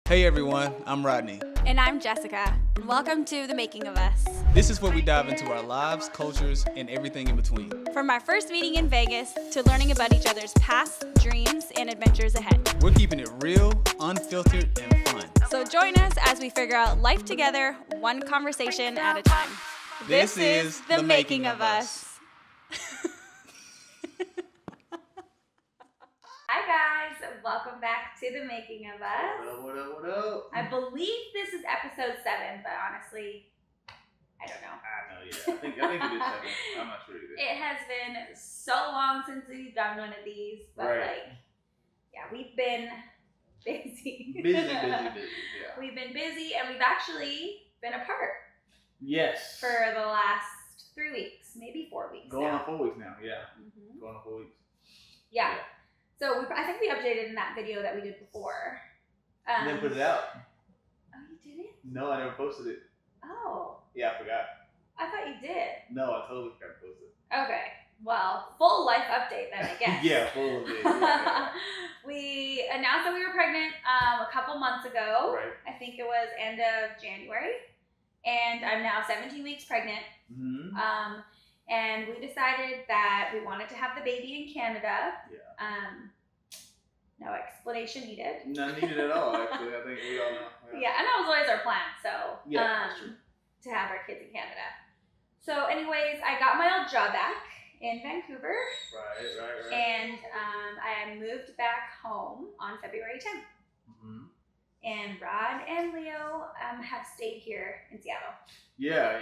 Hey everyone, I'm Rodney. And I'm Jessica. Welcome to The Making of Us. This is where we dive into our lives, cultures, and everything in between. From our first meeting in Vegas to learning about each other's past, dreams, and adventures ahead. We're keeping it real, unfiltered, and fun. So join us as we figure out life together, one conversation at a time. This is The Making of Us. Hi guys, welcome back to The Making of Us. What up? I believe this is episode 7, but honestly, I don't know. I know, yeah. I think it is 7. I'm not sure either. It has been so long since we've done one of these, but we've been busy. Busy, yeah. We've been busy and we've actually been apart. Yes. For the last 3 weeks, maybe 4 weeks Going now. on 4 weeks now, yeah. Mm-hmm. Going on 4 weeks. Yeah. So I think we updated in that video that we did before. You didn't put it out. Oh, you didn't? No, I never posted it. Oh. Yeah, I forgot. I thought you did. No, I totally forgot to post it. Okay. Well, full life update then, I guess. Yeah, full of it. Yeah. We announced that we were pregnant a couple months ago. Right. I think it was end of January. And I'm now 17 weeks pregnant. Mm-hmm. And we decided that we wanted to have the baby in Canada. Yeah. No explanation needed. None needed at all, actually. I think we all know. Yeah, and that was always our plan. So, that's true. to have our kids in Canada. So, anyways, I got my old job back in Vancouver. Right. And I moved back home on February 10th. Mm-hmm. And Rod and Leo have stayed here in Seattle. Yeah.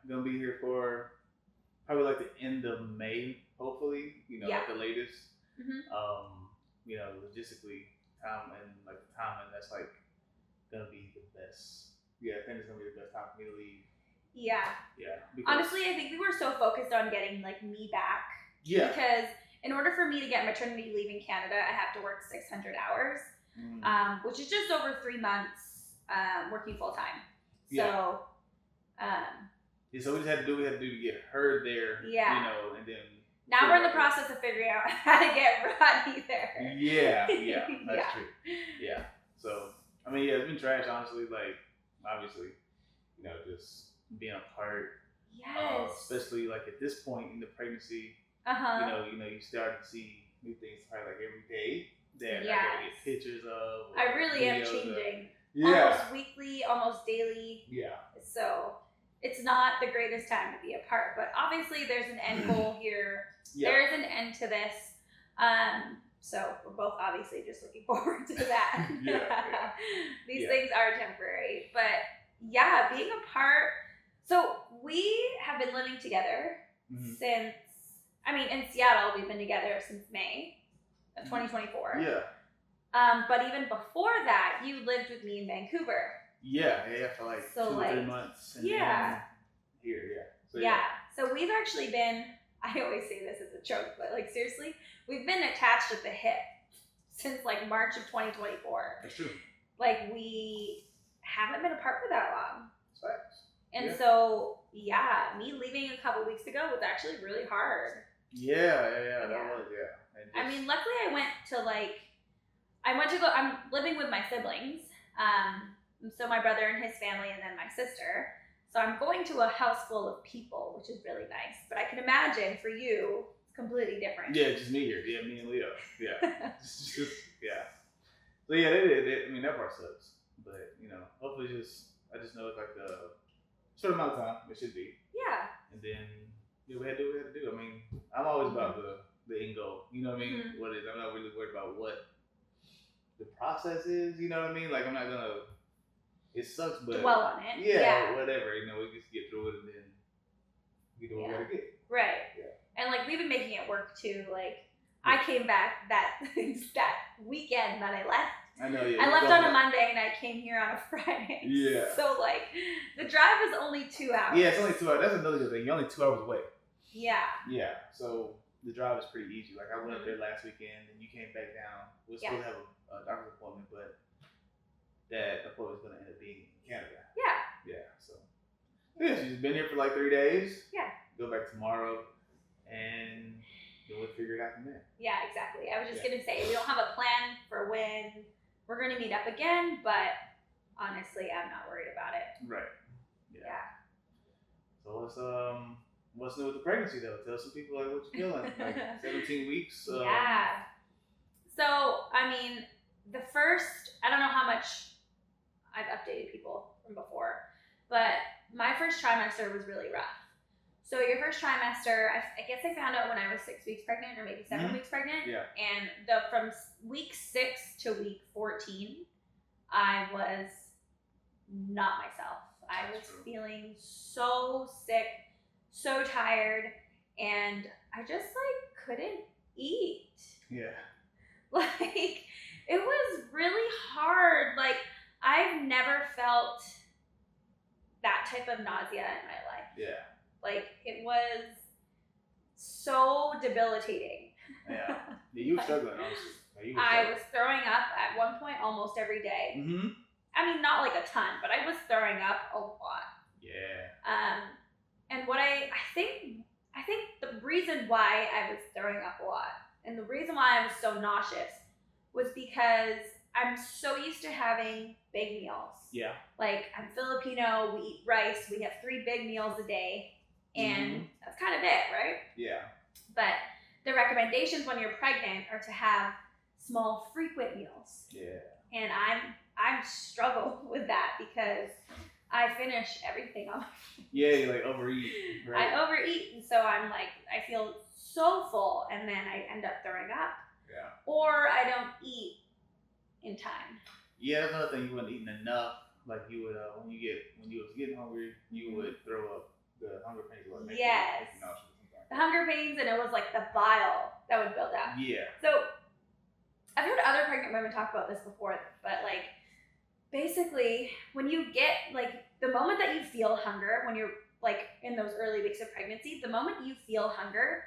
Gonna be here for probably like the end of May, hopefully. At the latest. Mm-hmm. Logistically, time and that's like gonna be the best. Yeah, I think it's gonna be the best time for me to leave. Yeah. Yeah. Honestly, I think we were so focused on getting like me back. Yeah. Because in order for me to get maternity leave in Canada, I have to work 600 hours, which is just over 3 months working full time. So, so we had to do to get her there. Yeah. And then. Now we're in the process of figuring out how to get Rodney there. Yeah, that's true. Yeah. So, it's been trash, honestly. Like, obviously, just being apart. Yes. Especially like at this point in the pregnancy. You start to see new things probably like every day that I gotta get pictures of. I really am changing. Yeah. Almost weekly, almost daily. Yeah. So it's not the greatest time to be apart, but obviously there's an end goal here. Yeah. There's an end to this. So we're both obviously just looking forward to that. Yeah. These things are temporary, but being apart. So we have been living together since, in Seattle, we've been together since May of 2024. Yeah. But even before that, you lived with me in Vancouver. Yeah, for like 2 or 3 months. And then here, So we've actually been, I always say this as a joke, but like seriously, we've been attached at the hip since like March of 2024. That's true. Like we haven't been apart for that long. That's facts. And so, me leaving a couple weeks ago was actually really hard. Yeah, that was, Luckily I went to I'm living with my siblings. So my brother and his family and then my sister. So I'm going to a house full of people, which is really nice. But I can imagine for you, it's completely different. Yeah, just me here. Yeah, me and Leo. Yeah. So that part sucks. But, hopefully I just know it's like a certain amount of time. It should be. Yeah. And then, we had to do what we had to do. I'm always about the end goal. You know what I mean? Mm-hmm. What it is. I'm not really worried about what the process is. You know what I mean? Like, I'm not going to. It sucks, but dwell on it. Yeah, whatever. We just get through it and then get what we gotta get. Right. Yeah. And like we've been making it work too. Like I came back that weekend that I left. I know. Yeah. I left on a Monday and I came here on a Friday. Yeah. So like the drive is only 2 hours. Yeah, it's only 2 hours. That's another good thing. You're only 2 hours away. Yeah. Yeah. So the drive is pretty easy. Like I went up there last weekend and you came back down. We're supposed to have a doctor's appointment, but that appointment's going to end up being in Canada. Yeah. So, she's been here for like 3 days. Yeah. Go back tomorrow, and then we'll figure it out from there. Yeah, exactly. I was just going to say, we don't have a plan for when we're going to meet up again, but honestly, I'm not worried about it. Right. Yeah. So what's new with the pregnancy though? Tell some people like what you're feeling. Like 17 weeks. Yeah. So I mean, I don't know how much I've updated people from before, but my first trimester was really rough. So your first trimester, I guess I found out when I was 6 weeks pregnant or maybe 7 weeks pregnant. Yeah. And from week 6 to week 14, I was not myself. I was feeling so sick, so tired, and I just like couldn't eat. Yeah. Like it was really hard. Like I've never felt that type of nausea in my life. Yeah. Like it was so debilitating. Yeah. You were struggling, honestly. I was throwing up at one point almost every day. Mm-hmm. I mean, not like a ton, but I was throwing up a lot. Yeah. And what I think the reason why I was throwing up a lot and the reason why I was so nauseous was because I'm so used to having big meals. Yeah. Like I'm Filipino, we eat rice, we have 3 big meals a day, and that's kind of it, right? Yeah. But the recommendations when you're pregnant are to have small, frequent meals. Yeah. And I struggle with that because I finish everything on my plate. Yeah, you like overeat. Right? I overeat, and so I'm like, I feel so full, and then I end up throwing up. Yeah. Or I don't eat in time. Yeah, that's another thing. You wasn't eating enough. Like you would, when you was getting hungry, you would throw up. The hunger pains would make you nauseous. The hunger pains, and it was like the bile that would build up. Yeah. So I've heard other pregnant women talk about this before, but like basically when you get like the moment that you feel hunger, when you're like in those early weeks of pregnancy, the moment you feel hunger,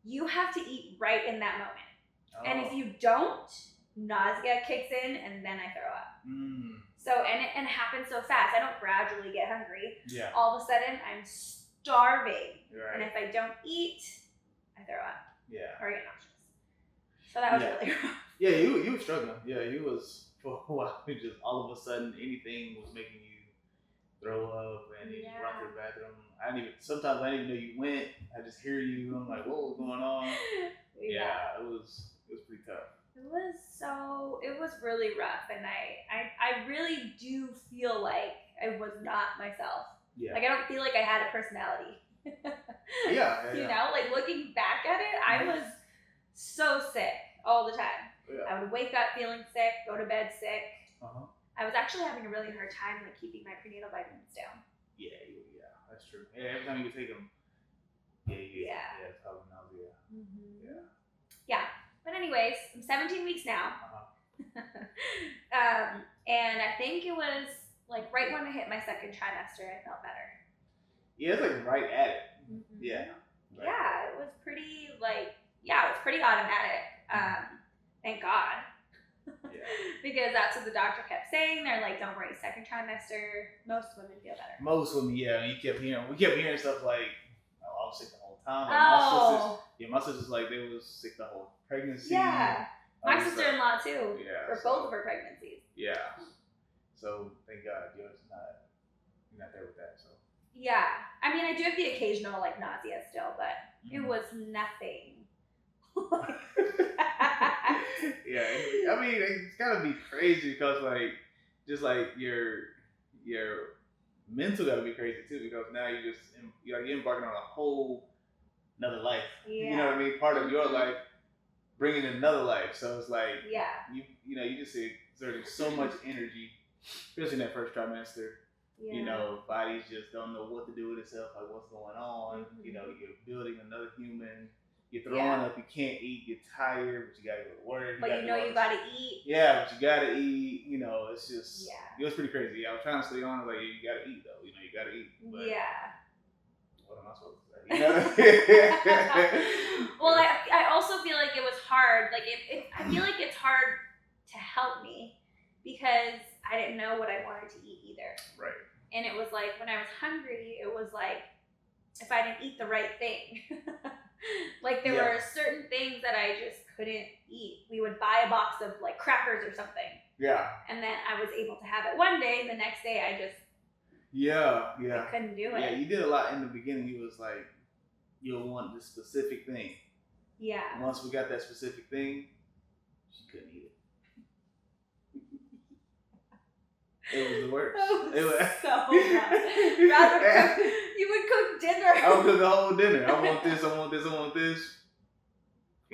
you have to eat right in that moment. Oh. And if you don't, nausea kicks in and then I throw up. So, and it happens so fast. I don't gradually get hungry. Yeah. All of a sudden, I'm starving. Right. And if I don't eat, I throw up. Yeah. Or I get nauseous. So that was really rough. Yeah, you were struggling. Yeah, you was for a while. Just all of a sudden, anything was making you throw up and you just run to the bathroom. Sometimes I didn't even know you went. I just hear you. I'm like, what's going on? Yeah, it was pretty tough. It was really rough, and I really do feel like I was not myself. Yeah. Like I don't feel like I had a personality. Yeah. You know, like looking back at it, I was so sick all the time. Yeah. I would wake up feeling sick, go to bed sick. Uh-huh. I was actually having a really hard time like keeping my prenatal vitamins down. Yeah, that's true. Yeah, every time you take them. Yeah, it's probably nausea. Mm-hmm. Yeah. But anyways, I'm 17 weeks now. And I think it was like right when I hit my second trimester, I felt better. Yeah, it's like right at it. Mm-hmm. Yeah. Right. Yeah, it was pretty automatic. Thank God. Yeah. Because that's what the doctor kept saying. They're like, don't worry, second trimester, most women feel better. Most women, yeah. We kept hearing stuff like, I was sick the whole time. Like my sisters like they was sick the whole pregnancy. Yeah. My sister-in-law too. Yeah. For both of her pregnancies. Yeah. So thank God you're not there with that. So. Yeah. I mean, I do have the occasional like nausea still, but it was nothing. Yeah, I mean, it's gotta be crazy because like, just like your mental gotta be crazy too because now you're embarking on a whole another life. Yeah. You know what I mean? Part of your life, bringing another life. So it's like, you just exerting so much energy, especially in that first trimester. Yeah. You know, bodies just don't know what to do with itself, like what's going on. Mm-hmm. You know, you're building another human. You're throwing up, you can't eat, you're tired, but you gotta go to work. But you gotta eat. Yeah, but you gotta eat. You know, it's just, it was pretty crazy. I was trying to stay on, like, you gotta eat though. You know, you gotta eat. But what am I supposed to say? You know? Well, I also feel like it was hard. Like, I feel like it's hard to help me because I didn't know what I wanted to eat either. Right. And it was like, when I was hungry, it was like, if I didn't eat the right thing. Like there were certain things that I just couldn't eat. We would buy a box of like crackers or something. Yeah. And then I was able to have it one day, and the next day I just I couldn't do it. Yeah, you did a lot in the beginning. You was like, you'll want this specific thing. Yeah. Once we got that specific thing, she couldn't eat it. It was the worst. It was so bad. You would cook dinner. I would cook a whole dinner. I want this, I want this, I want this.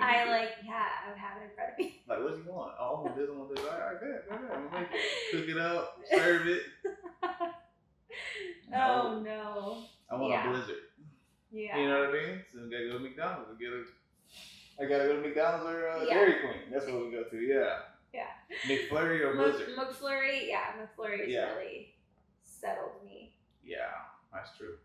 I would have it in front of me. Like, what you want? Oh, I want this, I want this. All right, good. I'm gonna make it. Cook it up, serve it. Oh no. I want a Blizzard. Yeah. You know what I mean? So we gotta go to McDonald's and I gotta go to McDonald's or Dairy Queen. That's what we go to. Yeah. Yeah. McFlurry or Blizzard. McFlurry, McFlurry's really settled me. Yeah, that's true.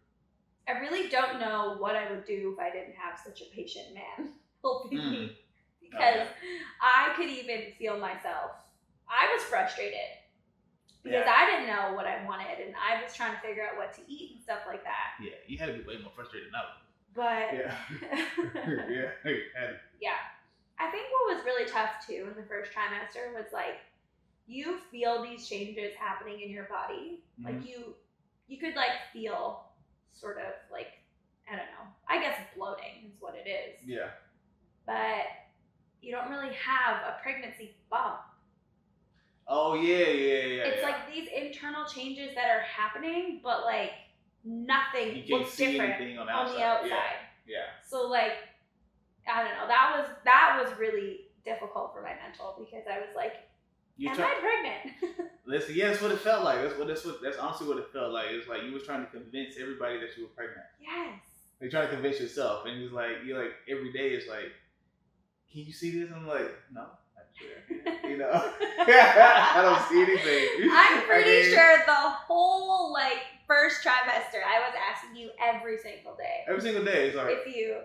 I really don't know what I would do if I didn't have such a patient man helping me. Because I could even feel myself. I was frustrated. Because I didn't know what I wanted, and I was trying to figure out what to eat and stuff like that. Yeah, you had to be way more frustrated than I was. But yeah. I think what was really tough too in the first trimester was like you feel these changes happening in your body. Mm-hmm. Like you could like feel sort of like, I don't know, I guess bloating is what it is. Yeah. But you don't really have a pregnancy bump. Oh yeah. It's like these internal changes that are happening, but like nothing looks different on the outside. Yeah. So like, I don't know. That was really difficult for my mental because I was like, am I pregnant? Listen, yeah, that's what it felt like. That's honestly what it felt like. It was like you was trying to convince everybody that you were pregnant. Yes. You're trying to convince yourself, and you're like every day it's like, can you see this? I'm like, no. You know, I don't see anything. I'm pretty sure the whole like first trimester, I was asking you every single day. Every single day, it's like if you.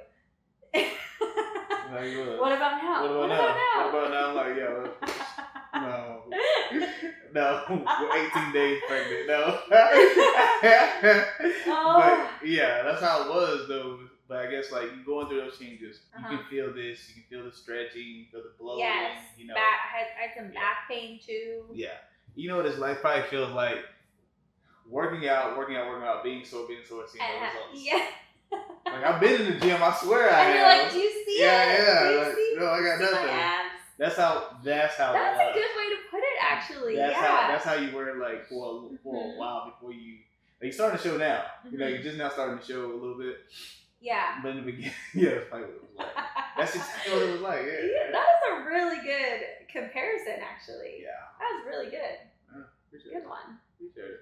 Like, what about now? What about now? I'm like, yo, no, we're 18 days pregnant. No. But yeah, that's how it was though. But I guess like you going through those changes, you can feel this, you can feel the stretching, you can feel the bloating. Yes, you know. I had some back pain too. Yeah, you know what it's like. Probably feels like working out, being sore, seeing no results. Yeah. Like I've been in the gym, I swear I have. And you're like, do you see it? Yeah. No, I got nothing. My abs? That's how. That's a good way to put it, actually. That's how you were like for a while before you. Like, you're starting to show now. You know, you're just now starting to show a little bit. Yeah. But in the beginning, that's probably what it was like. That's exactly what it was like. Yeah. That is a really good comparison, actually. Yeah. That was really good. Good one. Appreciate it.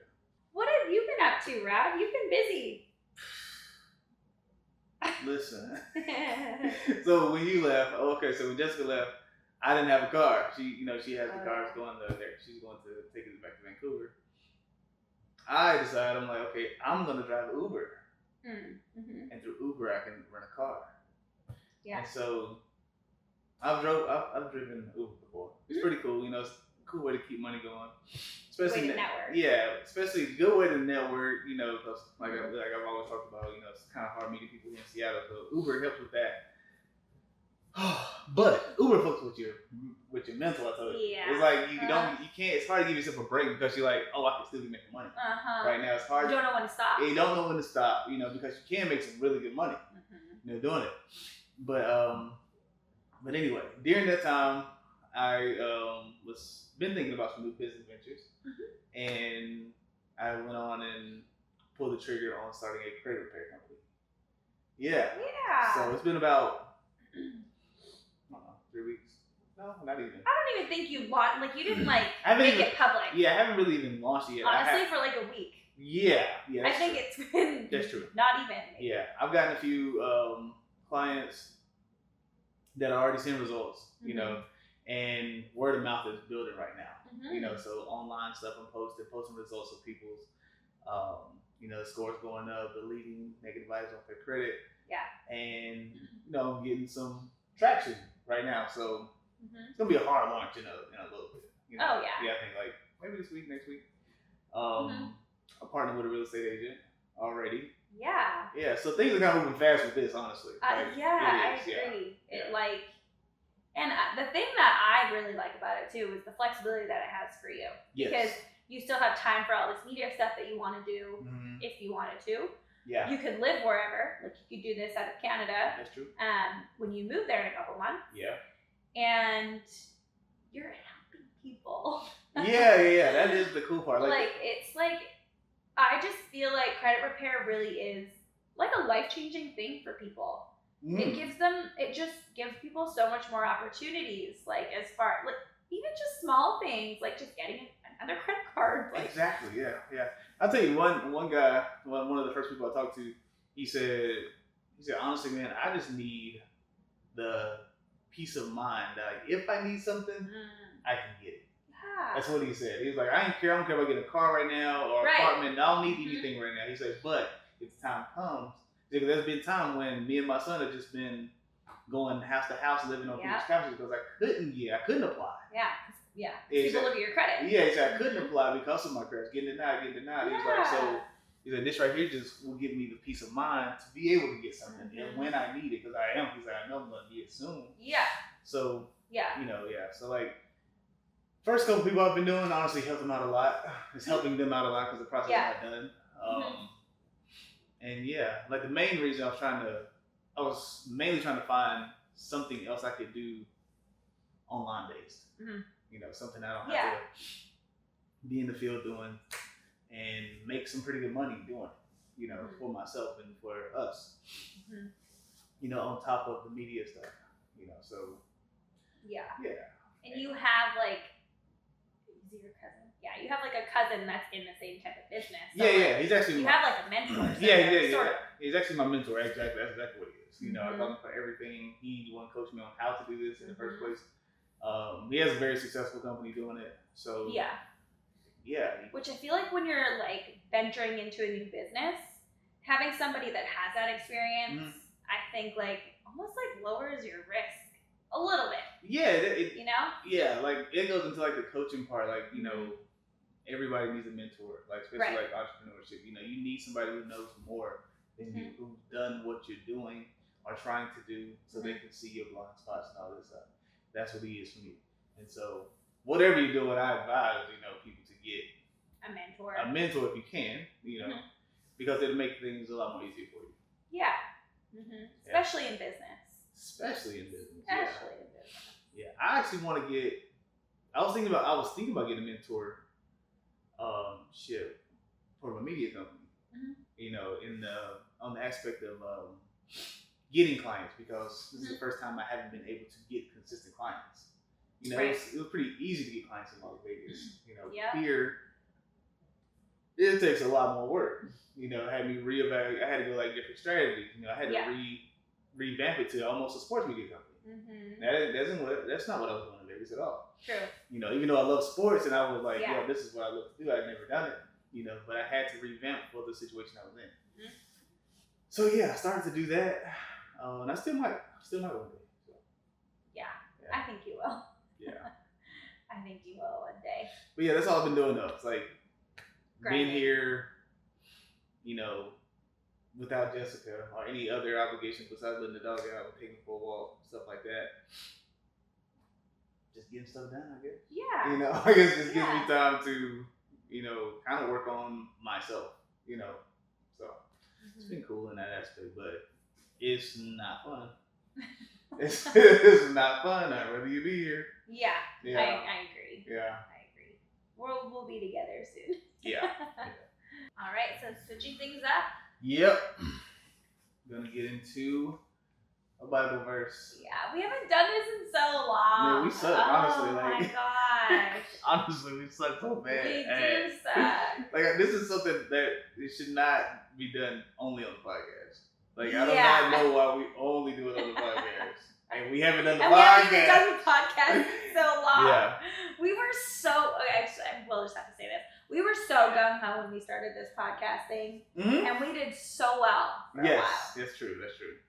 What have you been up to, Rod? You've been busy. Listen. So when you left, so when Jessica left, I didn't have a car. She has the cars going there. She's going to take us back to Vancouver. I decided, I'm like, okay, I'm going to drive Uber. Mm-hmm. And through Uber, I can rent a car. Yeah. And so I've driven Uber before. It's pretty cool. You know, it's a cool way to keep money going. Especially way to network. Yeah, especially a good way to network. You know, because like I've always talked about, you know, it's kind of hard meeting people here in Seattle. So Uber helps with that. But Uber fucks with your mental. I told you. Yeah. It's like you can't. It's hard to give yourself a break because you're like, oh, I can still be making money. Right now, it's hard. You don't know when to stop. You don't know when to stop. You know, because you can make some really good money. You know, doing it. But anyway, during that time, I was been thinking about some new business ventures, and I went on and pulled the trigger on starting a credit repair company. Yeah. So it's been about 3 weeks. No, not even. I don't even think you didn't make it public. Yeah, I haven't really even launched it yet. Honestly, for like a week. Yeah. I think it's been. That's true. Not even. Maybe. Yeah, I've gotten a few clients that are already seeing results. You know, and word of mouth is building right now. You know, so online stuff I'm posting results of people's, you know, the scores going up, deleting negative items off their credit. Yeah. And you know, I'm getting some traction right now. So it's gonna be a hard launch in a little bit. You know? Oh yeah. Yeah, I think like maybe this week, next week. I'm partnering with a real estate agent already. Yeah. Yeah. So things are kind of moving fast with this, honestly. I agree. And the thing that I really like about it too is the flexibility that it has for you. Yes. Because you still have time for all this media stuff that you want to do if you wanted to. Yeah. You could live wherever. Like you could do this out of Canada. That's true. When you move there in a couple months. Yeah. And you're helping people. Yeah. That is the cool part. Like it's like, I just feel like credit repair really is like a life-changing thing for people. It just gives people so much more opportunities, like as far, like even just small things, like just getting another credit card. Like. Exactly, yeah. I'll tell you, one guy, one of the first people I talked to, he said, honestly, man, I just need the peace of mind that like, if I need something, I can get it. Yeah. That's what he said. He was like, I don't care if I get a car right now or apartment. I don't need anything right now. He said, but if the time comes, because there's been time when me and my son have just been going house to house, living on people's couches because I couldn't apply. Yeah. People look at your credit. Yeah, he said I couldn't apply because of my credit. Getting denied. Yeah. He was like, so he said, this right here just will give me the peace of mind to be able to get something and when I need it, because I am. He's like, I know I'm going to need it soon. Yeah. So, So, like, first couple people I've been doing, honestly, help them out a lot. It's helping them out a lot because the process is not done. And like the main reason I was mainly trying to find something else I could do online based. Something I don't have to be in the field doing and make some pretty good money doing, for myself and for us. On top of the media stuff, so. Yeah. And you have like, is it your cousin? Yeah, you have like a cousin that's in the same type of business. So he's actually. You have like a mentor. So he's actually my mentor. Exactly, that's exactly what he is. I taught him for everything. He the one coached me on how to do this in the first place. He has a very successful company doing it. So which I feel like when you're like venturing into a new business, having somebody that has that experience, I think like almost like lowers your risk a little bit. Yeah, like it goes into like the coaching part, like everybody needs a mentor, like especially like entrepreneurship. You need somebody who knows more than you, who's done what you're doing or trying to do, so they can see your blind spots and all this stuff. That's what he is for me. And so whatever you're doing, I advise people to get a mentor. A mentor if you can, because it'll make things a lot more easier for you. Yeah. Especially in business. Yeah, I actually want to get. I was thinking about getting a mentor. For my media company. On the aspect of getting clients, because this is the first time I haven't been able to get consistent clients. It was pretty easy to get clients in Las Vegas. Here it takes a lot more work. Had me reevaluate. I had to go like different strategies. I had to revamp it to almost a sports media company. That's not what I was doing in Vegas at all. True. Even though I love sports and I was like, this is what I love to do. I'd never done it. But I had to revamp for the situation I was in. So I started to do that, and I still might one day. So. Yeah, I think you will. I think you will one day. But that's all I've been doing though. It's like being here, without Jessica or any other obligations besides letting the dog out and taking for a walk, stuff like that. Just getting stuff done, I guess. Yeah. I guess just gives me time to, kind of work on myself, So it's been cool in that aspect, but it's not fun. It's not fun. I'd rather you be here. Yeah. I agree. Yeah. I agree. We'll be together soon. Yeah. All right, so switching things up. Yep. Gonna get into a Bible verse. Yeah, we haven't done this in so long. Man, we suck, honestly. Oh my gosh. Honestly, we suck so bad. We do suck. Like, this is something that it should not be done only on the podcast. Like, I do not know why we only do it on the podcast. And we haven't done the podcast. We haven't even done the podcast in so long. Yeah. We were so, actually, we'll just have to say this. We were so gung-ho when we started this podcast thing. And we did so well for a while. That's true. That's true.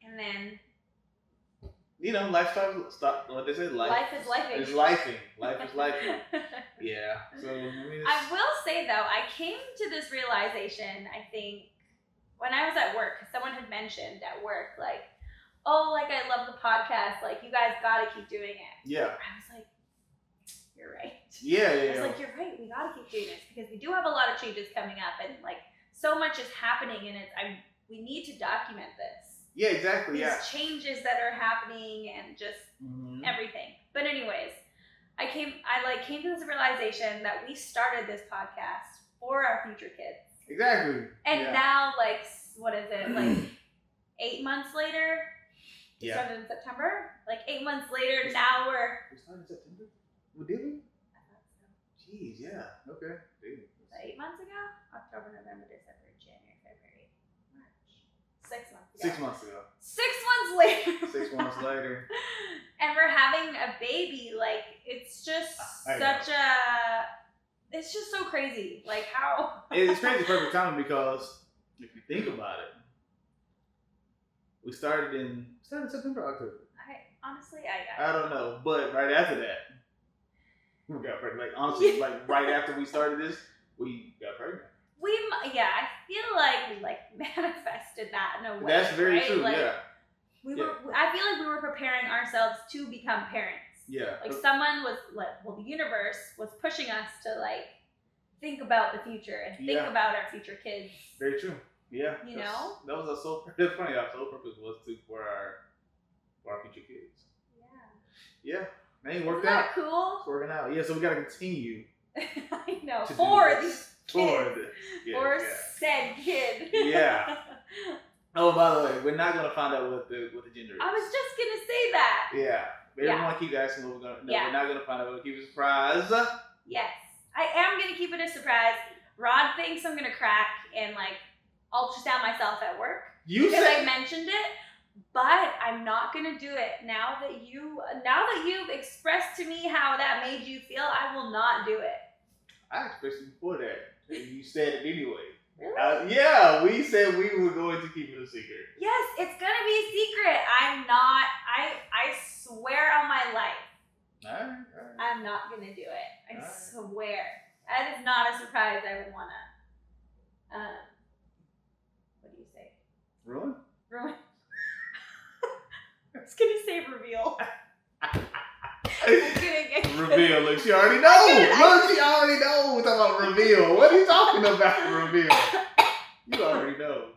And then... lifestyle, what they say, life is lifing. It's lifing. Life is lifing. Yeah. So, I will say, though, I came to this realization, I think, when I was at work, because someone had mentioned at work, like, oh, like, I love the podcast. Like, you guys got to keep doing it. Yeah. I was like, you're right. Yeah. I was like, you're right. We got to keep doing this because we do have a lot of changes coming up, and like so much is happening, and we need to document this. Yeah, exactly. These changes that are happening and just everything. But anyways, I came to this realization that we started this podcast for our future kids. Exactly. And now, like, what is it? Like 8 months later. We started in September. Like 8 months later, now we started in September. Well, did we? I thought so. Jeez, yeah. Okay. Dude. 8 months ago? October, November, December, January, February, March. 6 months ago. 6 months ago. 6 months later. 6 months later. And we're having a baby. Like, it's just it's just so crazy. Like, how? It's crazy perfect timing because if you think about it, we started in September or October? I don't know. But right after that, we got pregnant. Like, honestly, like right after we started this, we got pregnant. I feel like we like manifested that in a way. That's very true. Like, yeah. I feel like we were preparing ourselves to become parents. Yeah. Like someone was like, well, the universe was pushing us to like think about the future and think about our future kids. Very true. Yeah. You know? That was it's funny, our sole purpose was for our future kids. Yeah. Yeah. Man, it worked out. Isn't that cool? It's working out. Yeah, so we gotta continue. I know. For these kids. For said kid. Yeah. Oh, by the way, we're not gonna find out what the gender is. I was just gonna say that. Yeah. Everyone keep asking what we're gonna. No, we're not gonna find out. We'll keep it a surprise. Yes, I am gonna keep it a surprise. Rod thinks I'm gonna crack and like ultrasound myself at work because I mentioned it, but I'm not gonna do it now that you've expressed to me how that made you feel. I will not do it. I expressed it before that, and you said it anyway. Really? Yeah, we said we were going to keep it a secret. Yes, it's gonna be a secret. I'm not. I swear on my life. All right. I'm not gonna do it. I swear. That is not a surprise I would wanna. What do you say? Ruin? I was gonna say reveal. Reveal. Look, she already knows. Look, she already knows. We're talking about reveal. What are you talking about, reveal? You already know.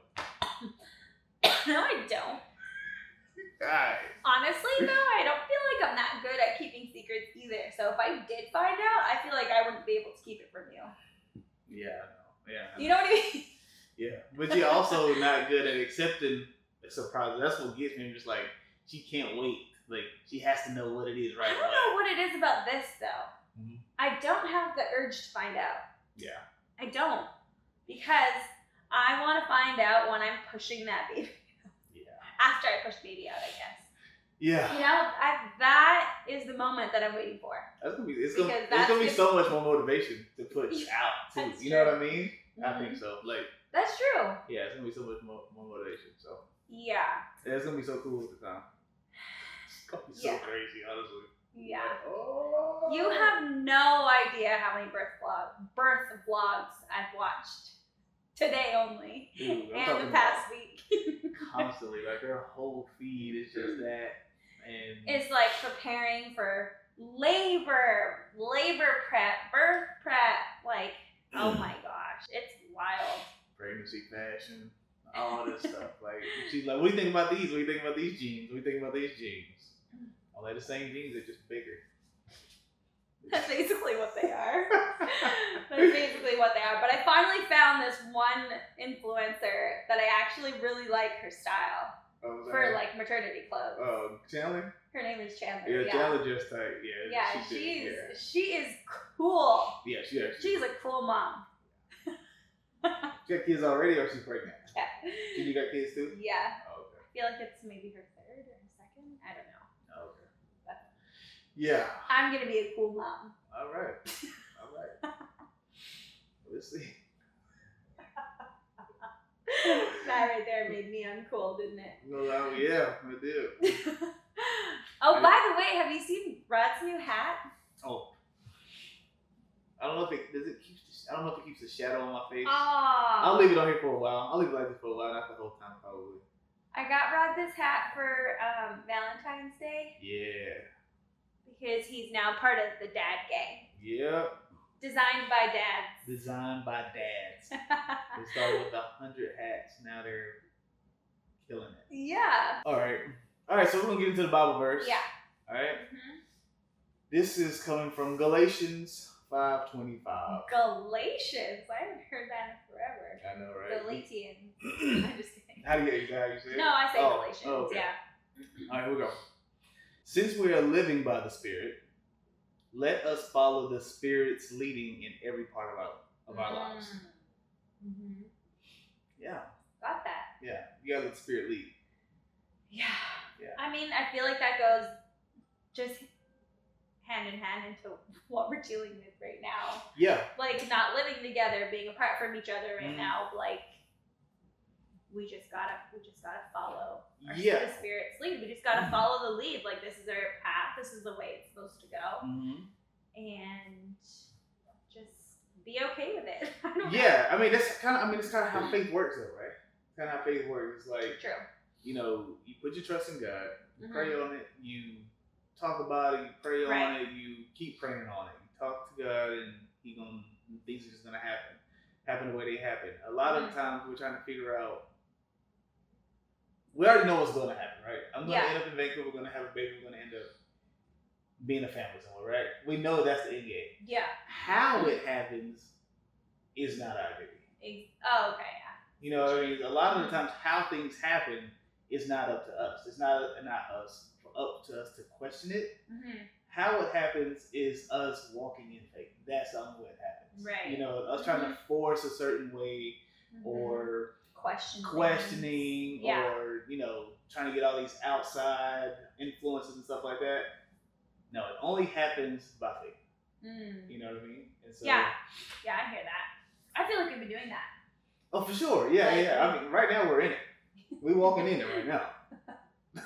No, I don't. Alright. Honestly, though, I don't feel like I'm that good at keeping secrets either. So if I did find out, I feel like I wouldn't be able to keep it from you. Yeah, I know. Yeah. You know what I mean? Yeah. But you're also not good at accepting a surprise. That's what gets me. I'm just like, she can't wait. Like, she has to know what it is right away. I don't know what it is about this, though. Mm-hmm. I don't have the urge to find out. Yeah. I don't. Because I want to find out when I'm pushing that baby. Yeah. After I push the baby out, I guess. Yeah. You know, that is the moment that I'm waiting for. It's gonna be so much more motivation to push out, too. You know what I mean? Mm-hmm. I think so. Like, that's true. Yeah, it's gonna be so much more motivation. So. Yeah. It's gonna be so cool at the time. It's gonna be so crazy, honestly. Yeah. Like, oh. You have no idea how many birth vlogs I've watched today only. Dude, and the past week. Constantly, like her whole feed is just that, and it's like preparing for labor prep, birth prep. Like, oh my gosh, it's wild. Pregnancy fashion, all this stuff. Like, she's like, what do you think about these? What do you think about these jeans? What do you think about these jeans? Oh, they're the same jeans, they're just bigger. That's basically what they are. That's basically what they are. But I finally found this one influencer that I actually really like her style for like maternity clothes. Oh, Chandler? Her name is Chandler. Yeah, Chandler just tight. Yeah, she is cool. Yeah, she's a cool mom. She got kids already, or she's pregnant? Yeah. You got kids too? Yeah. Oh, okay. I feel like it's maybe her third or her second. I don't know. Oh, okay. But yeah. I'm gonna be a cool mom. All right. Let's see. That right there made me uncool, didn't it? No, yeah, it did. Oh, by the way, have you seen Rod's new hat? Oh. I don't know if it keeps the shadow on my face. Oh. I'll leave it on here for a while. I'll leave it like this for a while, not the whole time probably. I got Rod this hat for Valentine's Day. Yeah. Because he's now part of the dad gang. Yep. Designed by dads. Designed by dads. They started with 100 hats. Now they're killing it. Yeah. All right. So we're gonna get into the Bible verse. Yeah. All right. This is coming from Galatians 5:25. Galatians. I haven't heard that in forever. I know, right? Galatians. I'm just kidding. How do you say it? No, I say Galatians. Oh, okay. Yeah. All right, here we go. Since we are living by the Spirit, let us follow the Spirit's leading in every part of our lives. Mm-hmm. Yeah. Got that. Yeah. You gotta let the Spirit lead. Yeah. I mean, I feel like that goes just hand in hand into what we're dealing with right now. Yeah. Like not living together, being apart from each other right now, like we just gotta follow the Spirit's lead. We just gotta follow the lead. Like this is our path. This is the way it's supposed to go, and just be okay with it. I don't know. I mean it's kind of how faith works, though, right? Kind of how faith works. It's like true. You put your trust in God. You pray on it. You talk about it. You pray on it. You keep praying on it. You talk to God, and things are just gonna happen the way they happen. A lot of times we're trying to figure out. We already know what's going to happen, right? I'm going to end up in Vancouver. We're going to have a baby. We're going to end up being a family somewhere, right? We know that's the end game. Yeah. How it happens is not our baby. Oh, okay, yeah. You know what I mean? A lot of the times how things happen is not up to us. It's not up to us to question it. How it happens is us walking in faith. That's the only way it happens. Right. Us trying to force a certain way or questioning or trying to get all these outside influences and stuff like that. No, it only happens by faith. You know what I mean? And so, yeah, I hear that. I feel like we've been doing that. Oh, for sure. Yeah. I mean, right now we're in it. We're walking in it right now. I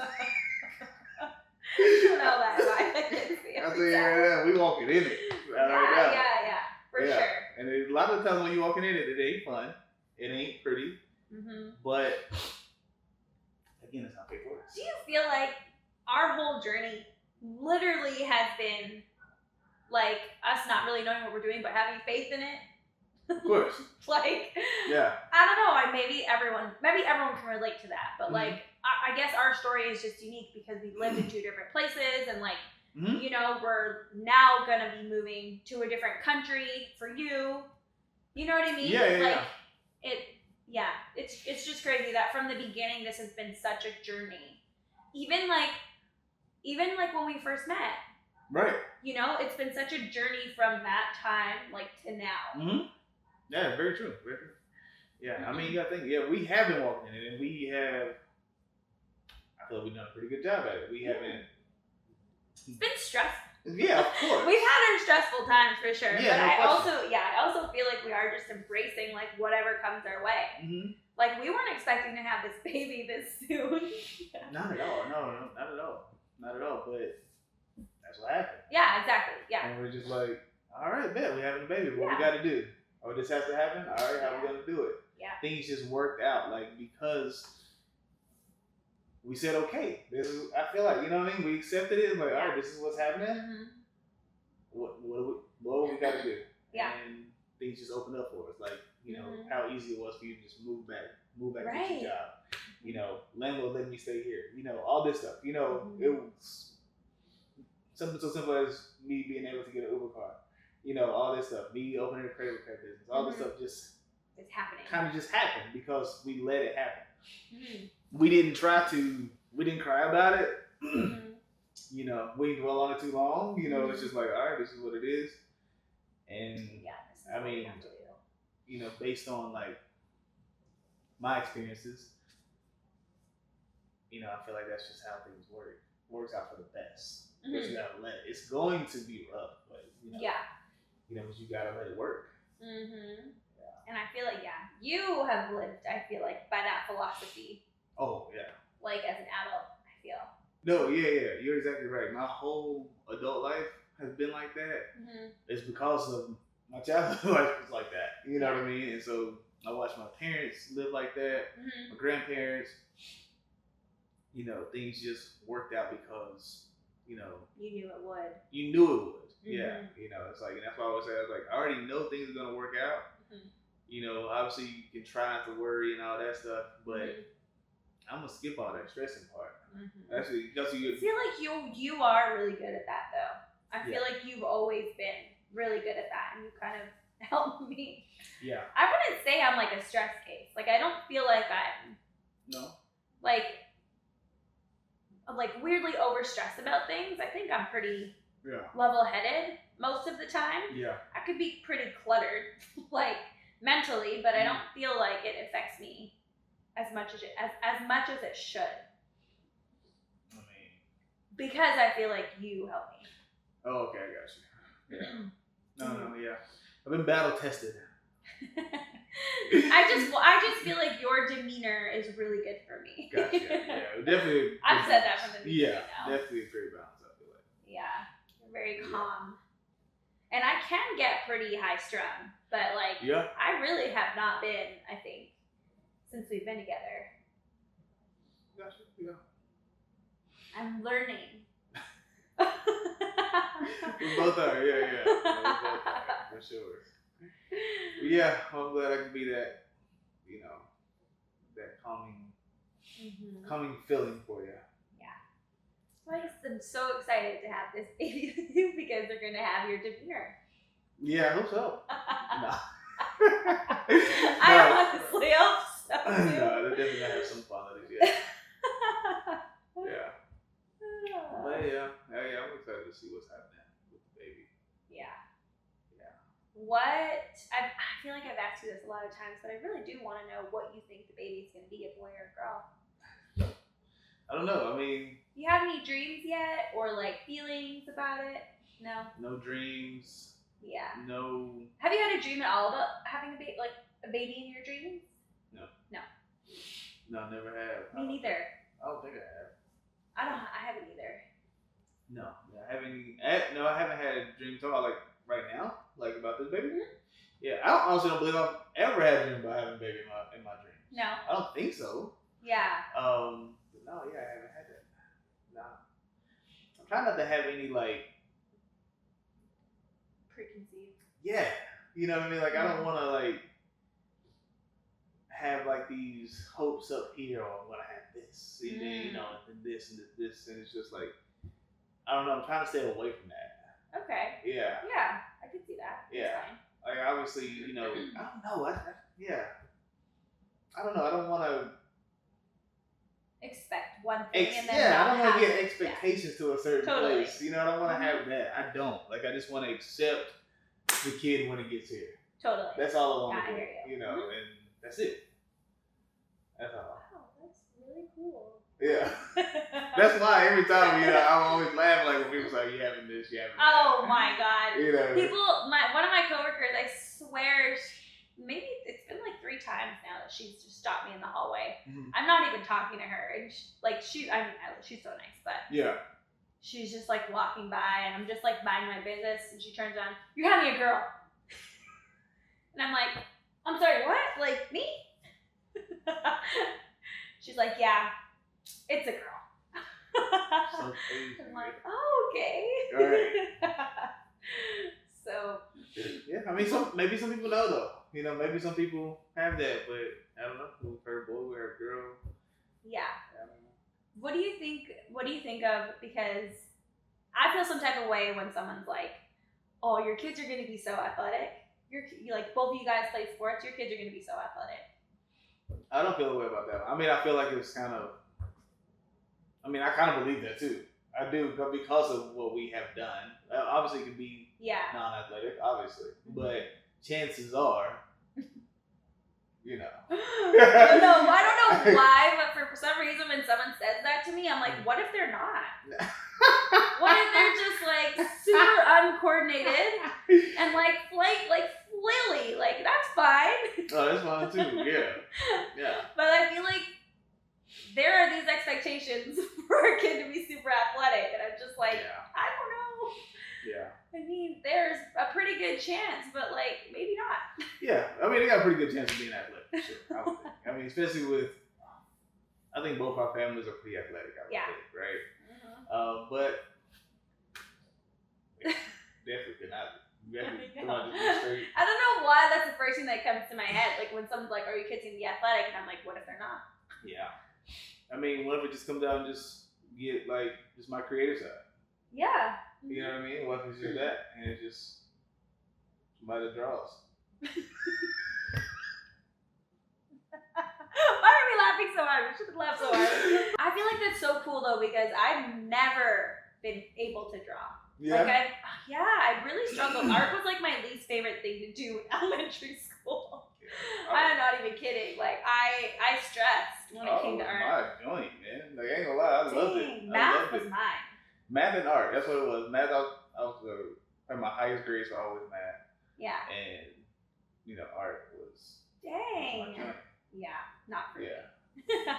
don't know that. I say right now, we walking in it right now. Yeah, for sure. And a lot of the times when you're walking in it, it ain't fun. It ain't pretty. But again, it's how faith works. Do you feel like our whole journey literally has been like us not really knowing what we're doing, but having faith in it? Of course. Like, yeah. I don't know. Maybe everyone can relate to that. But like, I guess our story is just unique because we lived in two different places, and like, we're now gonna be moving to a different country for you. You know what I mean? Yeah. It's just crazy that from the beginning this has been such a journey. Even like when we first met. Right. It's been such a journey from that time like to now. Yeah, very true. Very true. Yeah, I mean you gotta think, we have been walking in it, and I feel like we've done a pretty good job at it. We haven't. It's been stressful. Yeah, of course. We've had our stressful times for sure. Yeah, but I also feel like we are just embracing like whatever comes our way. Like we weren't expecting to have this baby this soon. Not at all. No, not at all. Not at all. But that's what happened. Yeah, exactly. Yeah. And we're just like, all right, bet we're having a baby. What we got to do? Oh, this has to happen. All right, how we gonna do it? Yeah. Things just worked out because we said, okay, this is. I feel like, you know what I mean. We accepted it. Like, all right, this is what's happening. What we got to do? Yeah. And things just opened up for us. Like, how easy it was for you to just move back right. to your job. Landlord let me stay here. All this stuff. It was something so simple as me being able to get an Uber car. All this stuff. Me opening a credit card business. All this stuff just it's happening. Kind of just happened because we let it happen. We didn't we didn't cry about it. We didn't dwell on it too long. It's just like, all right, this is what it is. And I mean, based on like my experiences, I feel like that's just how things work. Works out for the best. But you gotta let it. It's going to be rough, but but you gotta let it work. And I feel like you have lived. I feel like by that philosophy. Oh yeah. Like as an adult, I feel. No, yeah, you're exactly right. My whole adult life has been like that. It's because of my childhood life was like that. You know what I mean? And so I watched my parents live like that, my grandparents, you know, things just worked out because, you know, you knew it would. You knew it would. Mm-hmm. Yeah. You know, it's like, and that's why I always say, I was like, I already know things are gonna work out. Mm-hmm. You know, obviously you can try not to worry and all that stuff, but I'm gonna skip all that stressing part. Mm-hmm. Actually, because I feel like you are really good at that though. I feel like you've always been really good at that, and you kind of helped me. Yeah. I wouldn't say I'm like a stress case. Like I don't feel like I'm like weirdly overstressed about things. I think I'm pretty level-headed most of the time. Yeah. I could be pretty cluttered, like mentally, but I don't feel like it affects me as much as it should. I mean, because I feel like you help me. Oh, okay, I got you. Yeah. No, yeah. I've been battle tested. I just feel like your demeanor is really good for me. Gotcha. Yeah, definitely. I've said that from the beginning. Yeah, definitely a great balance. I feel like. Yeah, you're very calm, and I can get pretty high strung, but like, I really have not been. I think since we've been together. Gotcha. Yeah. I'm learning. We both are. Yeah. We both are, for sure. But yeah, I'm glad I can be that, you know, that calming feeling for you. Yeah. Well, I'm so excited to have this baby with you because they're going to have your demeanor. Yeah, I hope so. No. I honestly hope so. No, they're definitely going to have some qualities, yeah. Yeah. But yeah, I'm excited to see what's happening with the baby. Yeah. I feel like I've asked you this a lot of times, but I really do want to know what you think the baby's going to be, a boy or a girl. I don't know. I mean, you have any dreams yet, or like feelings about it? No. No dreams. Yeah. No. Have you had a dream at all about having a baby in your dreams? No. No, never have. Me neither. I don't think I have. I haven't either. No, I haven't had a dream talk about like right now, like about this baby. Mm-hmm. Yeah, I honestly don't believe I've ever had a dream about having a baby in my dreams. No, I don't think so. Yeah. No, I haven't had that. No, I'm trying not to have any like preconceived. Yeah, you know what I mean. Like I don't want to like have like these hopes up here, or I'm gonna have this, and then, you know, and this, and it's just like, I don't know. I'm trying to stay away from that. Okay. Yeah. Yeah, I can see that. Yeah. That's fine. Like obviously, you know, I don't know. I don't know. I don't want to expect one thing and then I don't want to get expectations to a certain place. You know, I don't want to have that. I don't. Like I just want to accept the kid when it gets here. Totally. That's all I want to do. I hear you. You know, and that's it. That's all. Wow, that's really cool. Yeah. That's why every time, you know, I'm always laughing like when people say, you having this, you having that. Oh my God. You know. One of my coworkers, I swear, maybe it's been like 3 times now that she's just stopped me in the hallway. Mm-hmm. I'm not even talking to her. And she's so nice, but she's just like walking by and I'm just like minding my business and she turns on, you're having a girl. And I'm like, I'm sorry, what? Like me? She's like, yeah, it's a girl. So crazy. I'm like, oh, okay. All right. So. Yeah, I mean, maybe some people know though. You know, maybe some people have that, but I don't know. We've heard boy, we heard girl. Yeah. I don't know. What do you think of? Because I feel some type of way when someone's like, "Oh, your kids are going to be so athletic. You like both of you guys play sports. Your kids are going to be so athletic." I don't feel a way about that. I mean, I feel like it's kind of. I mean, I kind of believe that too. I do, but because of what we have done. Obviously, it can be non-athletic, obviously, but chances are, you know. No, I don't know why, but for some reason, when someone says that to me, I'm like, what if they're not? What if they're just like super uncoordinated and like flaily? Like that's fine. Oh, that's fine too. Yeah. But I feel like there are these expectations for a kid to be super athletic, and I'm just like, I don't know. Yeah. I mean, there's a pretty good chance, but like maybe not. Yeah, I mean, they got a pretty good chance of being athletic. For sure. I mean, especially with I think both our families are pretty athletic, I would think, right? Mm-hmm. But definitely could not. I don't know why that's the first thing that comes to my head. Like when someone's like, "Are your kids gonna be athletic?" and I'm like, "What if they're not?" Yeah. I mean, what if it just comes out and just get like just my creative side? Yeah. You know what I mean? What if it's just that and it's just somebody that draws? Why are we laughing so hard? We shouldn't laugh so hard. I feel like that's so cool though because I've never been able to draw. Yeah. Like I really struggled. Art was like my least favorite thing to do in elementary school. I'm not even kidding. Like I stressed when it came to art. My joint, man. Like I ain't gonna lie, I loved it. Math was mine. Math and art, that's what it was. Math, I was my highest grades were always math. Yeah. And art was. Dang. Yeah, not for me. Yeah.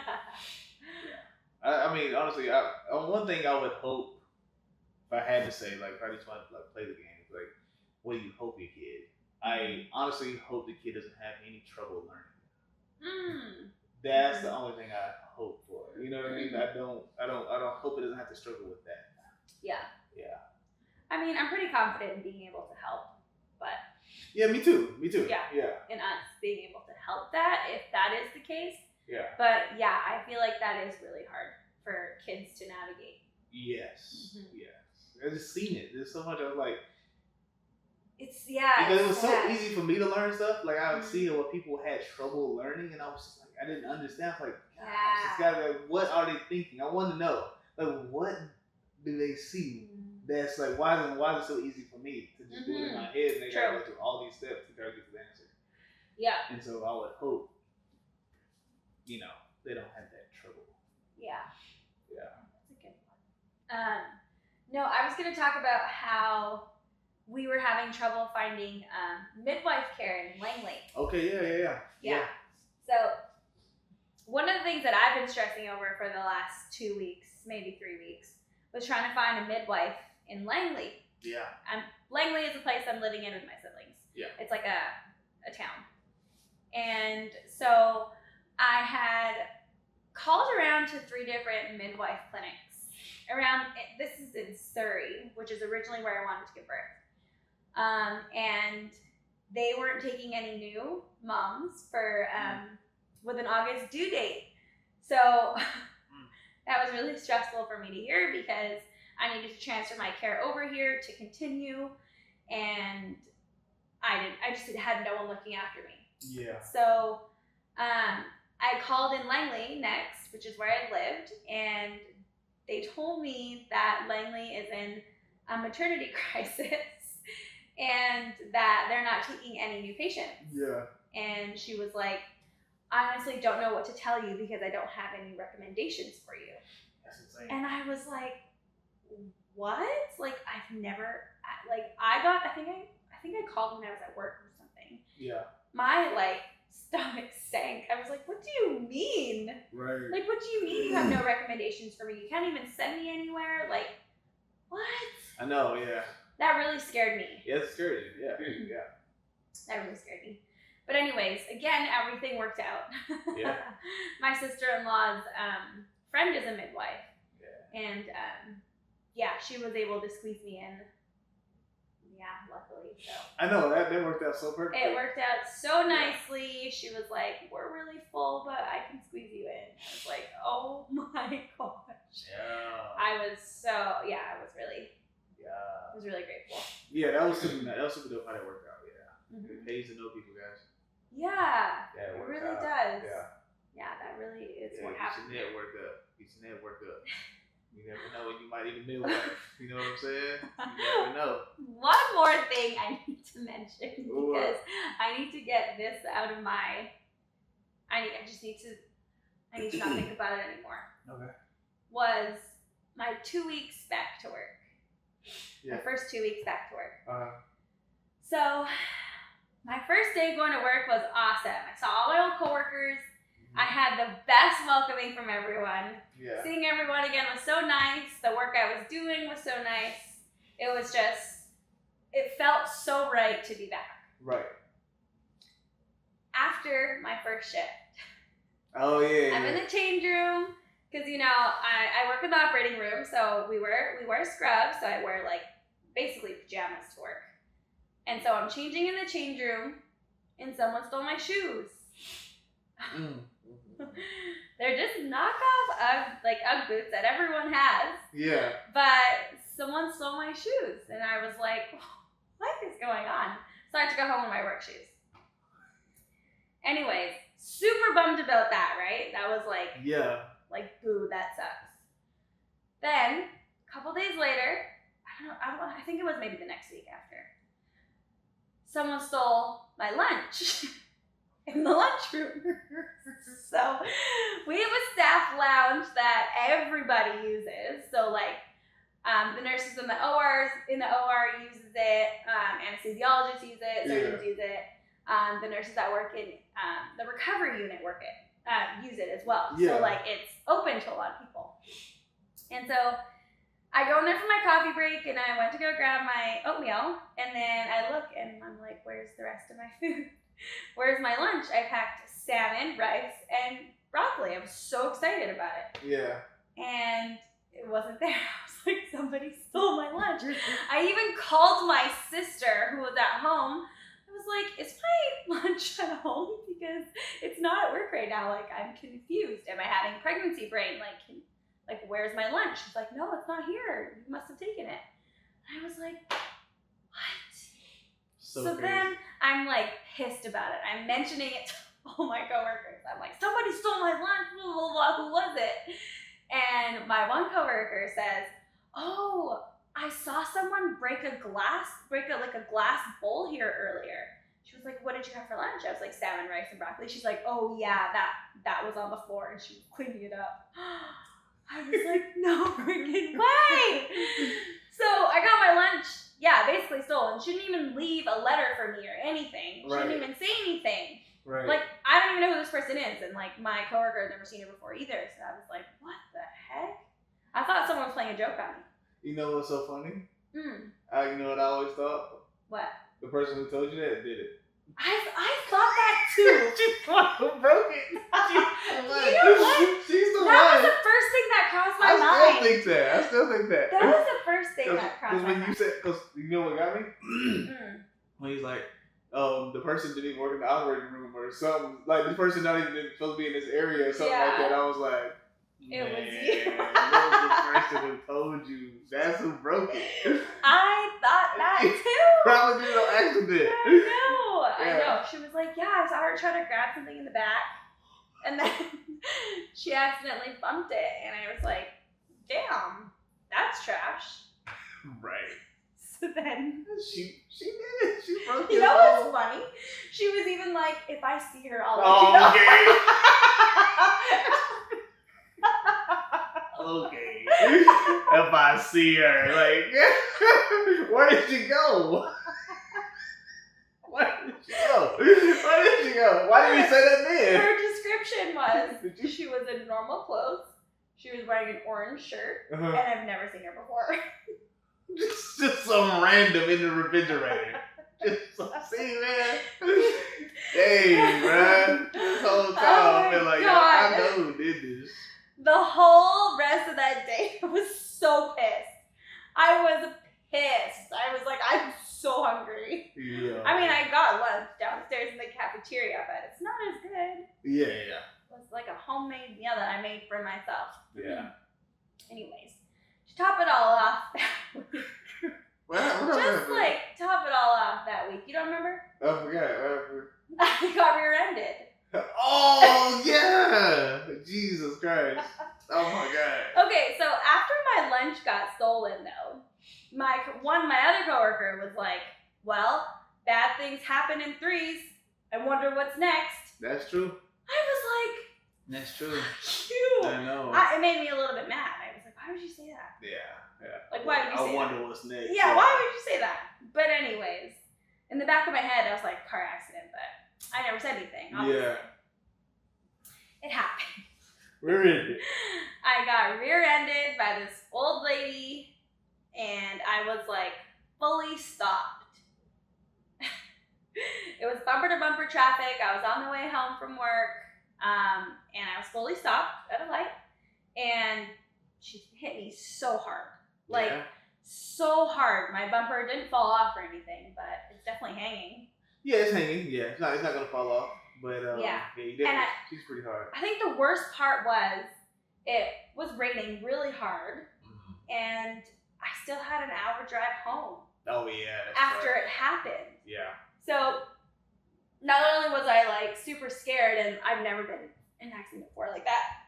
I mean, honestly, one thing I would hope, if I had to say, like, if I just want to play the game, like, what do you hope your kid? I honestly hope the kid doesn't have any trouble learning. That's the only thing I hope for. You know what I mean? I don't hope it doesn't have to struggle with that. Yeah. I mean, I'm pretty confident in being able to help, but. Yeah, me too. Yeah. And us being able to help that, if that is the case. Yeah. But yeah, I feel like that is really hard for kids to navigate. Yes. Yes. I just seen it. There's so much. I was like. Because it was so easy for me to learn stuff. Like I would see what people had trouble learning, and I was just like, I didn't understand. Like, what are they thinking? I want to know. Like, what do they see? That's like, why is it so easy for me to just do it in my head, and they gotta go through all these steps to try to get to the answer. Yeah. And so I would hope, they don't have that trouble. Yeah. That's a good one. No, I was gonna talk about how we were having trouble finding midwife care in Langley. Okay, yeah. So one of the things that I've been stressing over for the last 2 weeks, maybe 3 weeks, was trying to find a midwife in Langley. Yeah. Langley is a place I'm living in with my siblings. Yeah. It's like a town. And so I had called around to 3 different midwife clinics. This is in Surrey, which is originally where I wanted to give birth. And they weren't taking any new moms for with an August due date. So that was really stressful for me to hear because I needed to transfer my care over here to continue, and I just had no one looking after me. Yeah. So I called in Langley next, which is where I lived, and they told me that Langley is in a maternity crisis and that they're not taking any new patients. Yeah. And she was like, I honestly don't know what to tell you because I don't have any recommendations for you. That's insane. And I was like, what? Like, I've never, like, I think I called when I was at work or something. Yeah. My, stomach sank. I was like, what do you mean? Right. Like, what do you mean you have no recommendations for me? You can't even send me anywhere? Like, what? I know, yeah. That really scared me. Yeah, it scared you. Yeah. That really scared me. But anyways, again, everything worked out. Yeah. My sister-in-law's friend is a midwife. Yeah. And she was able to squeeze me in. Yeah, luckily. So I know that worked out so perfectly. It worked out so nicely. She was like, "We're really full, but I can squeeze you in." I was like, "Oh my gosh!" Yeah. I was really grateful. Yeah, that was super dope how that worked out. Yeah. Mm-hmm. It pays to know people, guys. Yeah. Yeah, it really does. Yeah. Yeah, that really is what happened. Get your network up. You never know when you might need a midwife. You know what I'm saying? You never know. One more thing I need to mention because I need to get this out of my. I need to not think about it anymore. Okay. Was my 2 weeks back to work. Yeah. My first 2 weeks back to work. So, my first day going to work was awesome. I saw all my old coworkers. I had the best welcoming from everyone. Yeah. Seeing everyone again was so nice. The work I was doing was so nice. It felt so right to be back. Right. After my first shift, Oh yeah. I'm in the change room because I work in the operating room, so we wear scrubs. So I wear like basically pajamas to work, and so I'm changing in the change room, and someone stole my shoes. They're just knockoff UGG boots that everyone has. Yeah. But someone stole my shoes, and I was like, what is going on? So I had to go home in my work shoes. Anyways, super bummed about that, right? That was like, boo, that sucks. Then, a couple days later, I think it was maybe the next week after, someone stole my lunch in the lunchroom. So we have a staff lounge that everybody uses. So like the nurses in the OR uses it, anesthesiologists use it, surgeons use it, the nurses that work in the recovery unit use it as well. So like it's open to a lot of people. And so I go in there for my coffee break, and I went to go grab my oatmeal, and then I look and I'm like, where's the rest of my food? Where's my lunch? I packed salmon, rice, and broccoli. I was so excited about it. Yeah. And it wasn't there. I was like, somebody stole my lunch. I even called my sister who was at home. I was like, is my lunch at home? Because it's not at work right now. Like, I'm confused. Am I having pregnancy brain? Like, where's my lunch? She's like, no, it's not here. You must have taken it. And I was like, what? So then I'm like pissed about it. I'm mentioning it to all my coworkers. I'm like, somebody stole my lunch, blah, blah, blah. Who was it? And my one coworker says, oh, I saw someone break a glass bowl here earlier. She was like, what did you have for lunch? I was like, salmon, rice, and broccoli. She's like, oh yeah, that was on the floor, and she was cleaning it up. I was like, no freaking way. So I got my lunch, basically stolen. She didn't even leave a letter for me or anything. She didn't even say anything. Right. Like, I don't even know who this person is, and like my coworker had never seen her before either. So I was like, what the heck? I thought someone was playing a joke on me. You know what's so funny? You know what I always thought? What? The person who told you that did it. I thought that too. She fucking broke it. You know what? She's the that one. was the first thing that crossed my mind. I still think that. That was the first thing that crossed my mind. Because when you said, because you know what got me? When he's like, the person didn't even work in the operating room or something. Like, this person not even supposed to be in this area or something like that. I was like, it was you. That was the person who told you. That's who broke it. I thought that too. Probably did it on accident. I know. She was like, I saw her try to grab something in the back, and then she accidentally bumped it, and I was like, damn, that's trash. Right. So then she did it. She broke it. You know what's funny? She was even like, if I see her, I'll let you know. Okay. If I see her, like, where did she go? Where did she go? Why did you say that then? Her description was, she was in normal clothes, she was wearing an orange shirt, and I've never seen her before. Just some random in the refrigerator. See, man. Dang, bro. This whole time I've been like, I know who did this. The whole rest of that day, I was so pissed. I was pissed. I was like, I'm so hungry. Yeah. I mean, I got lunch downstairs in the cafeteria, but it's not as good. Yeah. It was like a homemade meal that I made for myself. Yeah. Anyways, to top it all off top it all off that week. You don't remember? I forgot. I got rear-ended. Oh, yeah! Jesus Christ. Oh, my God. Okay, so after my lunch got stolen, though, my other coworker was like, well, bad things happen in threes. I wonder what's next. That's true. I was like, that's true. Cute. I know. It made me a little bit mad. I was like, why would you say that? Yeah. Like, why would you say that? I wonder what's next. Yeah, why would you say that? But anyways, in the back of my head, I was like, car accident, but I never said anything. Obviously. Yeah. It happened. Rear-ended. I got rear-ended by this old lady, and I was like fully stopped. It was bumper to bumper traffic. I was on the way home from work. And I was fully stopped at a light, and she hit me so hard. Like, so hard. My bumper didn't fall off or anything, but it's definitely hanging. Yeah, it's hanging. Yeah, it's not going to fall off. But, you definitely, she's pretty hard. I think the worst part was, it was raining really hard, and I still had an hour drive home. Oh, yeah. After it happened. Yeah. So, not only was I, like, super scared, and I've never been in an accident before like that,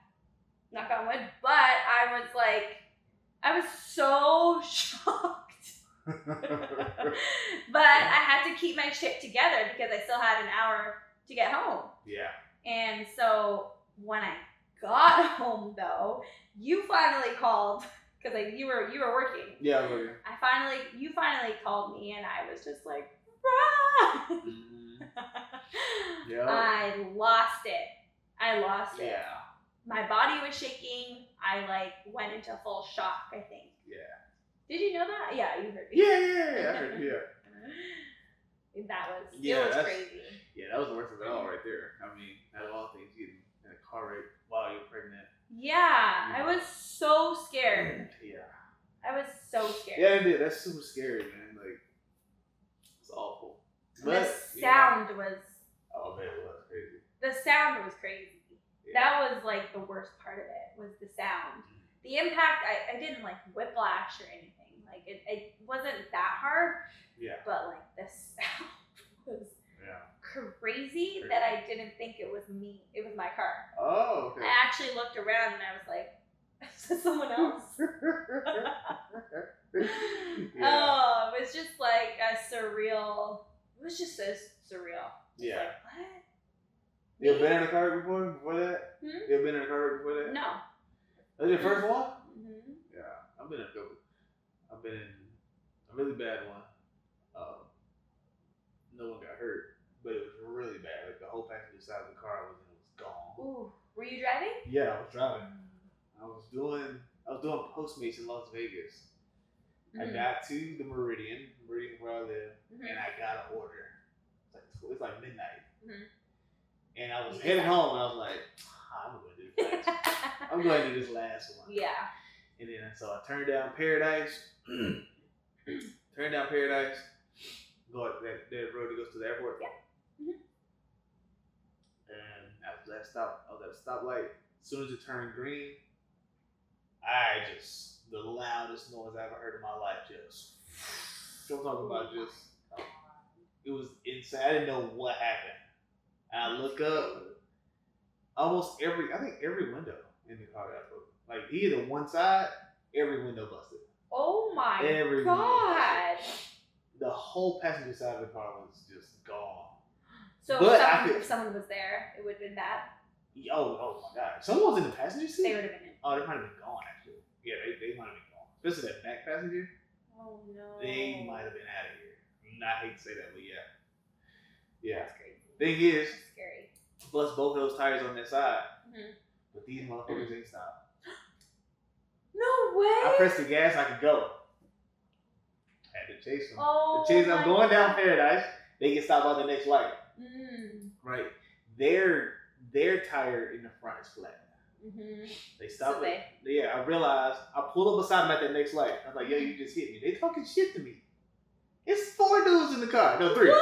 knock on wood, but I was, like, I was so shocked. But I had to keep my shit together because I still had an hour to get home. Yeah. And so when I got home, though, you finally called because you were working. Yeah, I was working. You finally called me, and I was just like, run! Yeah. I lost it. Yeah. My body was shaking. I like went into full shock, I think. Yeah. Did you know that? Yeah, you heard me. Yeah, I heard you. It was crazy. Yeah, that was the worst of it all right there. I mean, out of all things, getting in a car wreck while you're pregnant. Yeah, I was so scared. Yeah. I was so scared. Yeah, it did. That's super scary, man. Like, it's awful. But, the sound was... Oh, man, it was crazy. The sound was crazy. Yeah. That was, like, the worst part of it, was the sound. The impact, I didn't, like, whiplash or anything. Like, it wasn't that hard. Yeah. But, like, the sound was crazy that I didn't think it was me. It was my car. Oh, okay. I actually looked around and I was like, is this someone else? Oh, it was just like a surreal. It was just so surreal. Yeah. Like, what? You ever been in a car before that? Hmm? You ever been in a car before that? No. That was your first one? Mm-hmm. Yeah. I've been in a couple. I've been in a really bad one. No one got hurt, but it was really bad. Like, the whole passenger side of the car was gone. Ooh. Were you driving? Yeah, I was driving. I was doing Postmates in Las Vegas. I got to the Meridian where I live, and I got an order. It's like midnight. And I was heading home, and I was like, I'm going to do this last one. I'm going to do this last one. Yeah. And then, so I turned down Paradise. Go up that road that goes to the airport. Yeah. And after that stop, I was at a stoplight. As soon as it turned green, the loudest noise I ever heard in my life. I'm talking about it was insane. I didn't know what happened. And I look up, I think every window in the car got broken. Like, either one side, every window busted. Oh my God. The whole passenger side of the car was just gone. So if someone was there, it would have been bad? Oh my God. If someone was in the passenger seat? They would have been in. Oh, they might have been gone, actually. Yeah, they might have been gone. Especially that back passenger. Oh, no. They might have been out of here. I hate to say that, but yeah. Yeah. That's crazy. Thing is, that's scary. Plus both of those tires on that side. But these motherfuckers ain't stopped. No way. I pressed the gas, I could go. Had to chase them. Oh, I'm going down Paradise. They get stopped on the next light. Right. Their tire in the front is flat. They stopped. So I realized. I pulled up beside them at that next light. I was like, "Yo, you just hit me." They talking shit to me. It's 4 dudes in the car. No, 3. What?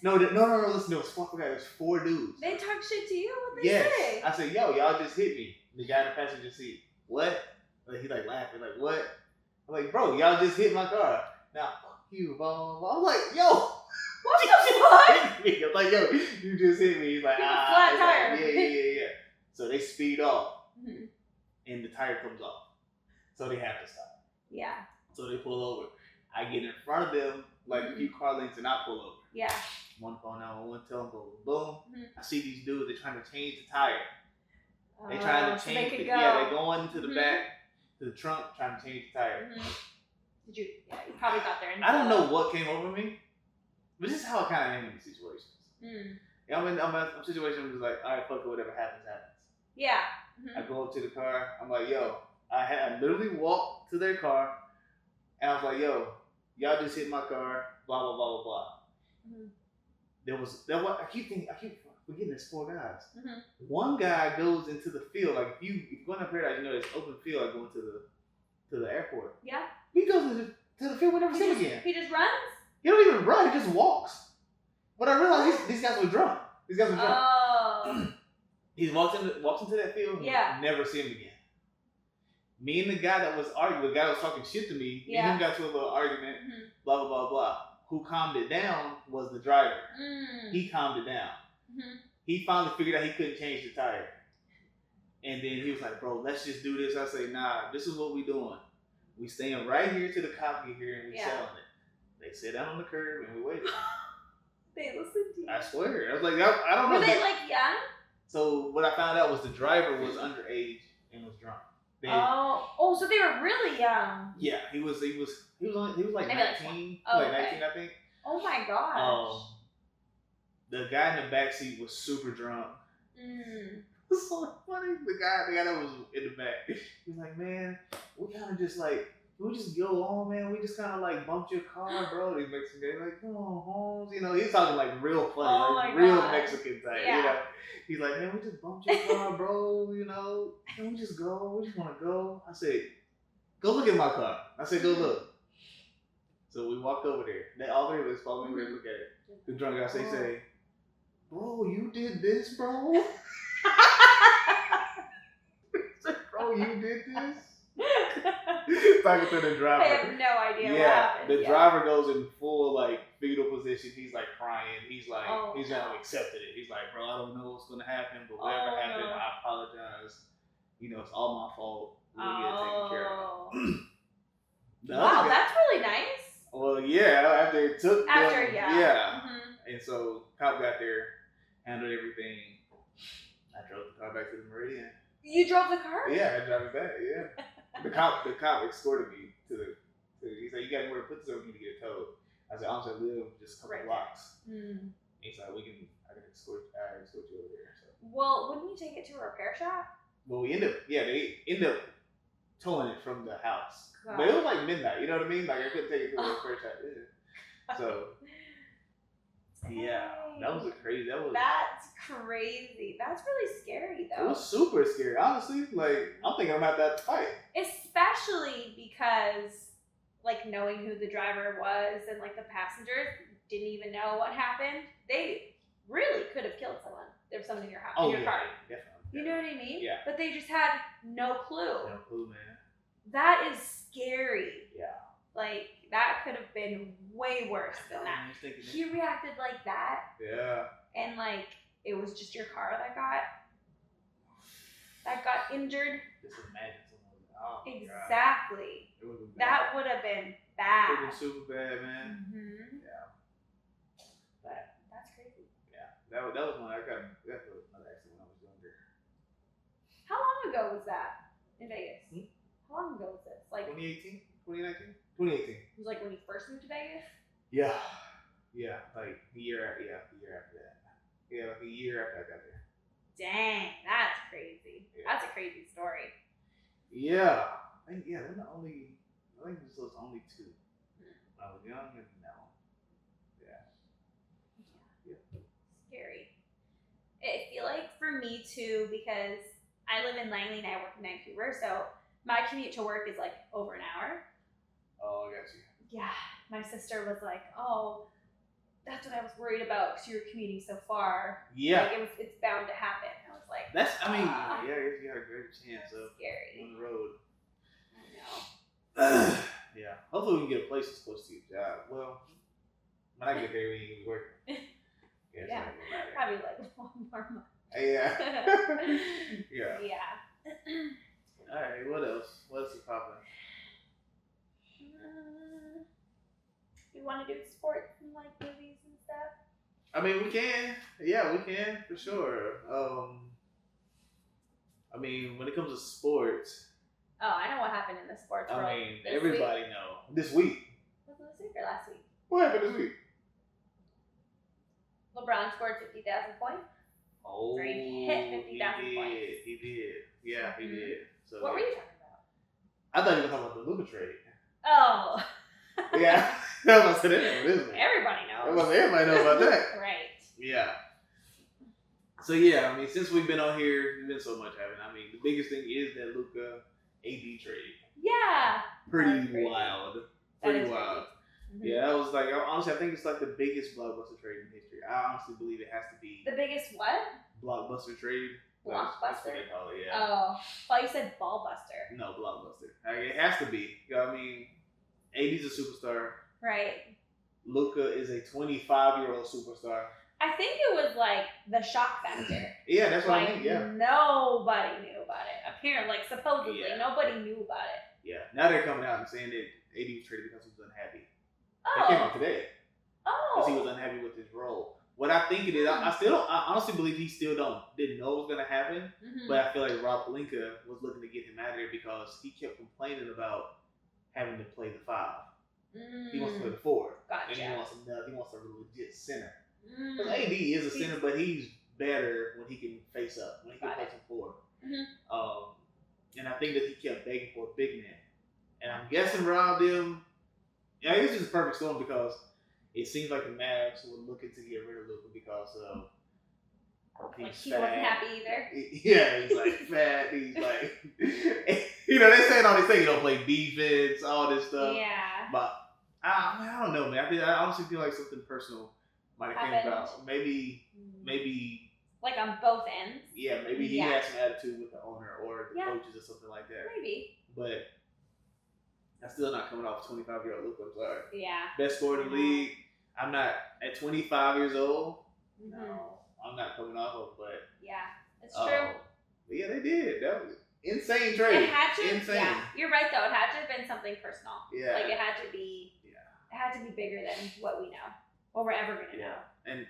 No. Listen, it was 4 dudes. They talk shit to you? What they say? I said, "Yo, y'all just hit me." The guy in the passenger seat. What? Like, he's like laughing. Like, what? I'm like, bro, y'all just hit my car. Now, fuck you, blah, blah, blah. I'm like, yo. What the fuck? I'm like, yo, you just hit me. He's like, flat tire. Like, yeah. So they speed off, and the tire comes off. So they have to stop. Yeah. So they pull over. I get in front of them, like a few car lengths, and I pull over. Yeah. One phone out, one tell them, boom. I see these dudes, they're trying to change the tire. They trying to change it. Yeah, they're going to the back, to the trunk, trying to change the tire. Did you? Yeah, you probably got there. I don't know what came over me, but this is how I kind of am in these situations. I'm in a situation where it's like, all right, fuck it, whatever happens, happens. Yeah. I go up to the car. I'm like, yo, I literally walked to their car, and I was like, yo, y'all just hit my car, blah blah blah blah blah. I keep we're getting there's 4 guys. One guy goes into the field. Like if you're going to Paradise, you know there's open field like going to the airport. Yeah. He goes to the field. We never see him again. He just runs. He don't even run. He just walks. But I realized these guys were drunk. Oh. He walks into that field. Yeah. Never see him again. Me and the guy that was arguing, the guy that was talking shit to me, me and him got to a little argument. Blah blah blah blah. Who calmed it down was the driver. He calmed it down. He finally figured out he couldn't change the tire. And then he was like, bro, let's just do this. I say, nah, this is what we doing. We staying right here till the cop get here and we selling it. They sit down on the curb and we waited. They listened to you. I swear. I was like, I don't know. Were they like young? So what I found out was the driver was underage and was drunk. So they were really young. Yeah, he was like maybe 19, like 19 I think. Oh my gosh. The guy in the back seat was super drunk. It's so funny. The guy that was in the back, he was like, man, we kind of just like, we just go on, man. We just kind of like bumped your car, bro. These Mexican guys like, come on, Holmes. You know, he's talking like real funny, like real Mexican type. Yeah. You know, he's like, man, we just bumped your car, bro. You know, can we just go? We just want to go. I said, go look at my car. I said, go look. So we walked over there. All 3 of us followed me. We look at it. The drunk guy say, bro, you did this, bro? Bro, you did this? Talking to the driver. I have no idea what happened. The driver goes in full like fetal position. He's like crying. He's like, he's not accepted it. He's like, bro, I don't know what's gonna happen, but whatever happened, I apologize. You know, it's all my fault. We'll get it taken care of. Wow, that's really nice. Well, yeah. After it took. Yeah. And so cop got there, handled everything. I drove the car back to the Meridian. You drove the car? Yeah, I drove it back. Yeah. The cop escorted me to the. He said, "You got anywhere to put this over? You need to get it towed." I said, "I live just a couple blocks." He's like, I can escort you over there. So. Well, wouldn't you take it to a repair shop? Well, they end up towing it from the house, but it was like midnight. You know what I mean? Like I couldn't take it to a repair shop. So. Yeah, that was crazy. That's crazy. That's really scary, though. It was super scary, honestly. Like, I'm thinking I'm about to have to fight. Especially because, like, knowing who the driver was and, like, the passengers didn't even know what happened. They really could have killed someone. There's someone in your house, in your car. Definitely. You know what I mean? Yeah. But they just had no clue. No clue, man. That is scary. Yeah. Like, that could have been way worse than that. He reacted like that. Yeah. And like it was just your car that got injured. Just imagine someone. Exactly. That would have been bad. It would have been super bad, man. Yeah. That's crazy. Yeah. That was one I got another accident when I was younger. How long ago was that in Vegas? How long ago was this? Like 2018? 2019? 2018. It was like when you first moved to Vegas? Yeah. Yeah, like the year after that. Yeah, like a year after I got there. Dang, that's crazy. Yeah. That's a crazy story. Yeah. I think this was only 2. I was young and now. Yeah. Scary. I feel like for me too, because I live in Langley and I work in Vancouver, so my commute to work is like over an hour. Oh, I got you. Yeah, my sister was like, "Oh, that's what I was worried about because you were commuting so far. Yeah, like it's bound to happen." I was like, yeah, you got a great chance of scary on the road. I know. Yeah, hopefully we can get a place that's close to your job. Well, when I get there, we can be working. Yeah, probably like 1 more month. Yeah. Yeah. Yeah. All right, what else? What else is popping? You want to do sports and like movies and stuff? I mean, we can. Yeah, we can for sure. I mean, when it comes to sports. Oh, I know what happened in the sports world. I mean, everybody know. This week. Was it this week or last week? What happened this week? LeBron scored 50,000 points. Oh, or he hit 50,000 points. He did. Yeah, he did. So what were you talking about? I thought you were talking about the Luka trade. Oh. Yeah. That was it. Everybody knows. Everybody knows about that. Right. Yeah. So yeah, I mean, since we've been on here, there's been so much happening. I mean, the biggest thing is that Luka AD trade. Yeah. Pretty wild. Pretty wild. Mm-hmm. Yeah, that was like, honestly, I think it's like the biggest blockbuster trade in history. I honestly believe it has to be. The biggest what? Blockbuster trade. Blockbuster? That's what they call it, yeah. Oh, I thought you said ballbuster. No, blockbuster. Like, it has to be. I mean, AD's a superstar. Right. Luka is a 25-year-old superstar. I think it was like the shock factor. Yeah, that's what like, I mean. Yeah. Nobody knew about it. Apparently, like supposedly, nobody knew about it. Yeah. Now they're coming out and saying that AD was traded because he was unhappy. Oh. That came out today. Oh. Because he was unhappy with his role. What I think it is, I honestly believe he still didn't know it was gonna happen. Mm-hmm. But I feel like Rob Pelinka was looking to get him out of there because he kept complaining about having to play the 5. He wants to play the 4. Gotcha. And he wants a legit center. Because AD is a center, but he's better when he can face up, when he can play some 4. And I think that he kept begging for a big man. And I'm guessing Rob them. Yeah, it's just a perfect storm because it seems like the Mavs were looking to get rid of Luka because of he wasn't happy either. Yeah, he's like fat. He's like, they're saying all these things. You don't play defense, all this stuff. Yeah. But I don't know, man. I honestly feel like something personal might have came about. Maybe. Like on both ends. Yeah, maybe he had some attitude with the owner or the coaches or something like that. Maybe. But that's still not coming off 25-year-old Luka. I'm sorry. Yeah. Best scorer in the league. I'm not at 25 years old. Mm-hmm. No, I'm not coming off of. But yeah, it's true. But yeah, they did. That was insane trade. It had to. Insane. Yeah, you're right though. It had to have been something personal. Yeah. Like it had to be. Yeah. It had to be bigger than what we know, what we're ever gonna know. And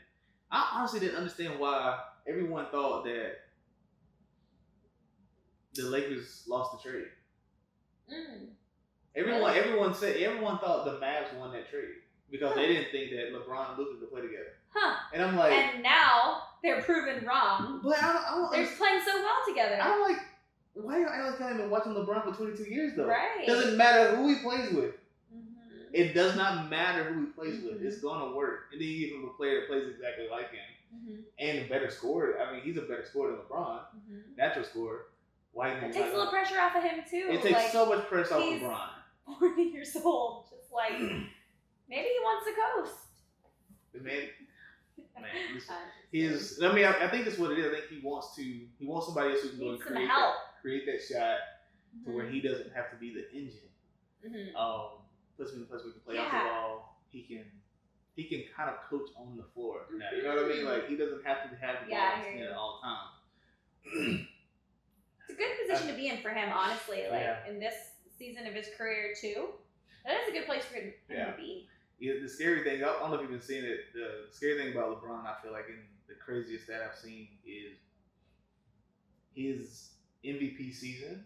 I honestly didn't understand why everyone thought that the Lakers lost the trade. Everyone thought the Mavs won that trade because they didn't think that LeBron and Luka could play together. Huh. And I'm like, and now they're proven wrong. But they're playing so well together. I'm like, why are you telling me watching LeBron for 22 years though? Right. Doesn't matter who he plays with. It does not matter who he plays with. It's gonna work. And then you give him a player that plays exactly like him, and a better scorer. I mean, he's a better scorer than LeBron, natural scorer. Why? It takes a little pressure off of him too. It takes so much pressure off LeBron. 40 years old, just like maybe he wants to coast. Man, I think that's what it is. I think he wants somebody else who can go and create that shot to where he doesn't have to be the engine. Plus we can play off the ball. He can kind of coach on the floor. Now, you know what I mean? Like he doesn't have to have the ball at all times. It's a good position to be in for him, honestly. Like in this season of his career too. That is a good place for him to be. Yeah, the scary thing, I don't know if you've been seeing it, the scary thing about LeBron, I feel like, and the craziest that I've seen is his MVP season.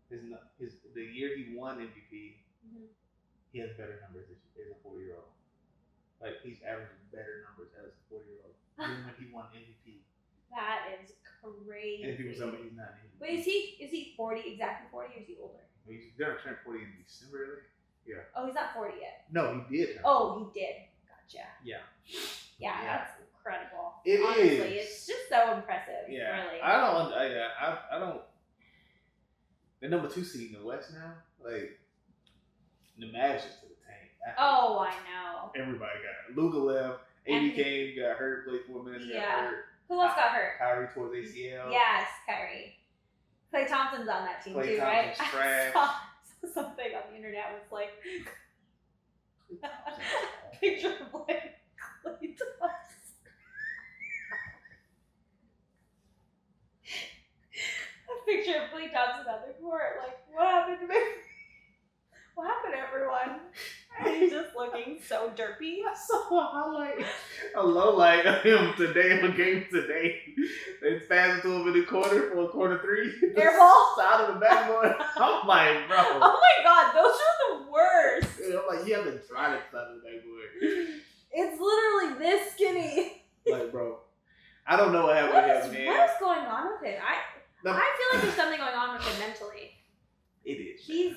The year he won MVP, he has better numbers as a 40-year-old. Like, he's averaging better numbers as a 40-year-old than when he won MVP. That is crazy. And people tell me he's not MVP. Wait, is he 40, exactly 40, or is he older? He's going to turn 40 in December, really? Yeah. Oh, he's not 40 yet. No, he did. Oh, he did. Gotcha. Yeah. Yeah, that's incredible. Honestly, it's just so impressive. Yeah. Really. I don't. The number 2 seed in the West now, like the Mavs just took a tank. Oh, I know. Everybody got it. Luka left. AD came, got hurt, played 4 minutes, got hurt. Who else got hurt? Kyrie towards ACL. Yes, Kyrie. Klay Thompson's on that team too, right? Trash. I saw something on the internet was like picture of like Klay Thompson. A picture of Klay Thompson on the court. Like, what happened to me? What happened, everyone? And he's just looking so derpy. I saw a low light of him today on game today. They passed it to him in the corner for a corner 3. Air ball? Side of the backboard. I'm like, bro. Oh my god, those are the worst. Yeah, I'm like, you have to try the side of the backboard. It's literally this skinny. Like, bro. I don't know what happened to him, man. What is going on with him? I feel like there's something going on with him mentally. It is. He's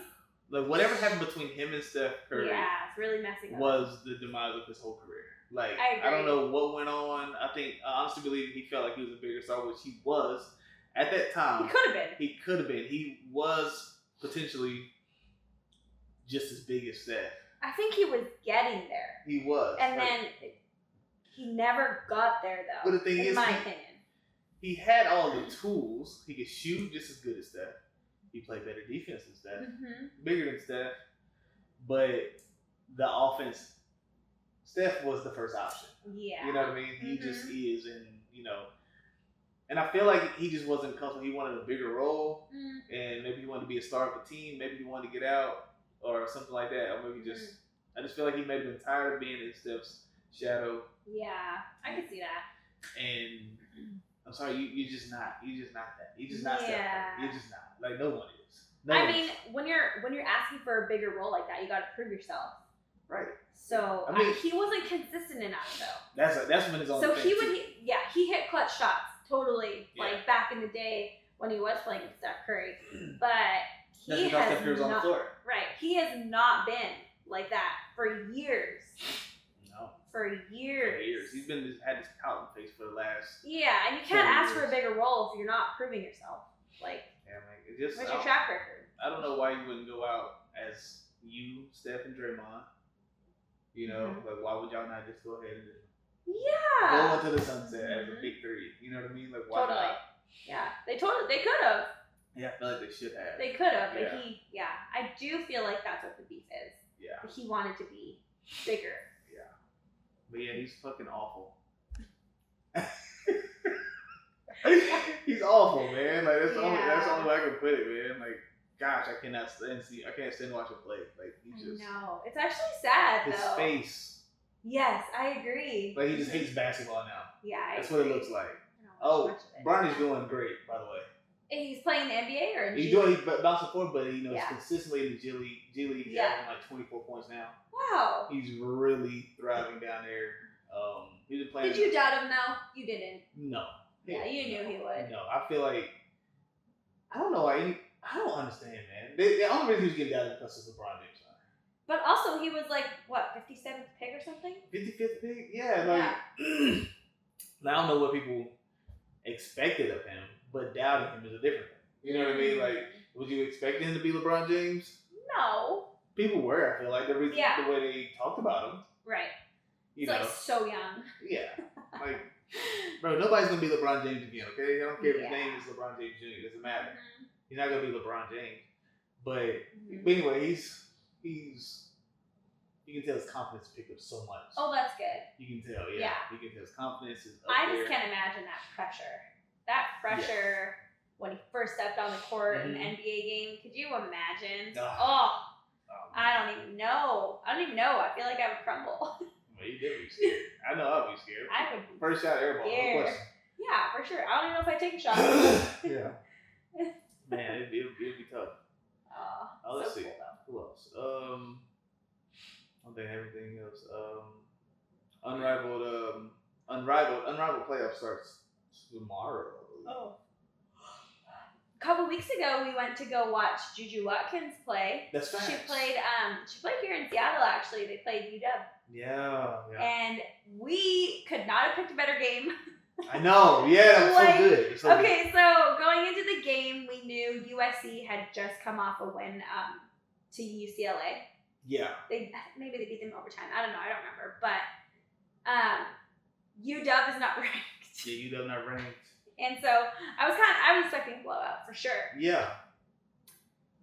like whatever happened between him and Steph Curry. Yeah, it's really messing up. Was the demise of his whole career. Like, I don't know what went on. I honestly believe he felt like he was a bigger star, which he was at that time. He could have been. He was potentially just as big as Steph. I think he was getting there. He was. And then he never got there, though. But the thing is, my opinion. He had all the tools. He could shoot just as good as Steph. He played better defense than Steph. Bigger than Steph. But the offense, Steph was the first option. Yeah. You know what I mean? He just is, and and I feel like he just wasn't comfortable. He wanted a bigger role, and maybe he wanted to be a star of the team. Maybe he wanted to get out or something like that. Or maybe I just feel like he may have been tired of being in Steph's shadow. Yeah, I can see that. And I'm sorry, you're just not that. You're just not Steph. You're just not. Like, no one is. I mean, when you're asking for a bigger role like that, you got to prove yourself. Right. So he wasn't consistent enough, though. That's when his own. So he hit clutch shots totally, like back in the day when he was playing with Steph Curry, but he has on the floor. Right. He has not been like that for years. No. For years. He's had this Carlton face for the last. Yeah, and you can't ask for a bigger role if you're not proving yourself. Like, what's your track record? I don't know why you wouldn't go out as you, Steph, and Draymond. Like, why would y'all not just go ahead and go into the sunset as a big three? You know what I mean? Like, why not? Yeah, they could have. Yeah, I feel like they should have. They could have, but I do feel like that's what the beef is. Yeah. But he wanted to be bigger. Yeah. But yeah, he's fucking awful. He's awful, man. Like, that's the only way I can put it, man. Like, gosh, I can't stand watching him play. Like, he just. No, it's actually sad though. His face. Yes, I agree. Like, he just hates basketball now. Yeah, that's what it looks like. Oh, Bronny's doing great, by the way. And he's playing the NBA or he's bouncing forward, but he's consistently in the G League. He's averaging like 24 points now. Wow. He's really thriving down there. He's been playing. Did you doubt him though? You didn't. No. Yeah, you knew he would. No, I feel like I don't know why. I don't understand, man. The only reason he was getting doubted because of LeBron James. But also, he was like what, 57th pick or something? 55th pick, yeah. Like, I don't know what people expected of him, but doubting him is a different thing. You know what I mean? Like, was you expecting him to be LeBron James? No. People were. I feel like the way they talked about him. Right. He's like so young. Yeah. Like, bro, nobody's gonna be LeBron James again. Okay, I don't care if his name is LeBron James Jr. It doesn't matter. He's not gonna be LeBron James. But anyway, he's you can tell his confidence picked up so much. Oh, that's good. You can tell, yeah. You can tell his confidence is up I just can't imagine that pressure. When he first stepped on the court in an NBA game. Could you imagine? I don't even know. I feel like I would crumble. Well, you did be scared. I know I'd be scared. I would be First shot airball, no question. Yeah, for sure. I don't even know if I'd take a shot. Yeah. Man, it'd be tough. Let's see. Cool, who else? I think everything else. Unrivaled playoff starts tomorrow. Oh. A couple weeks ago, we went to go watch Juju Watkins play. That's facts. She played here in Seattle, actually. They played UW. Yeah. And we could not have picked a better game. I know. Yeah, it's so good. It's so good. So going into the game, we knew USC had just come off a win to UCLA. Yeah. Maybe they beat them overtime. I don't know. I don't remember. But UW is not ranked. Yeah, UW not ranked. And so I was expecting a blowout for sure. Yeah.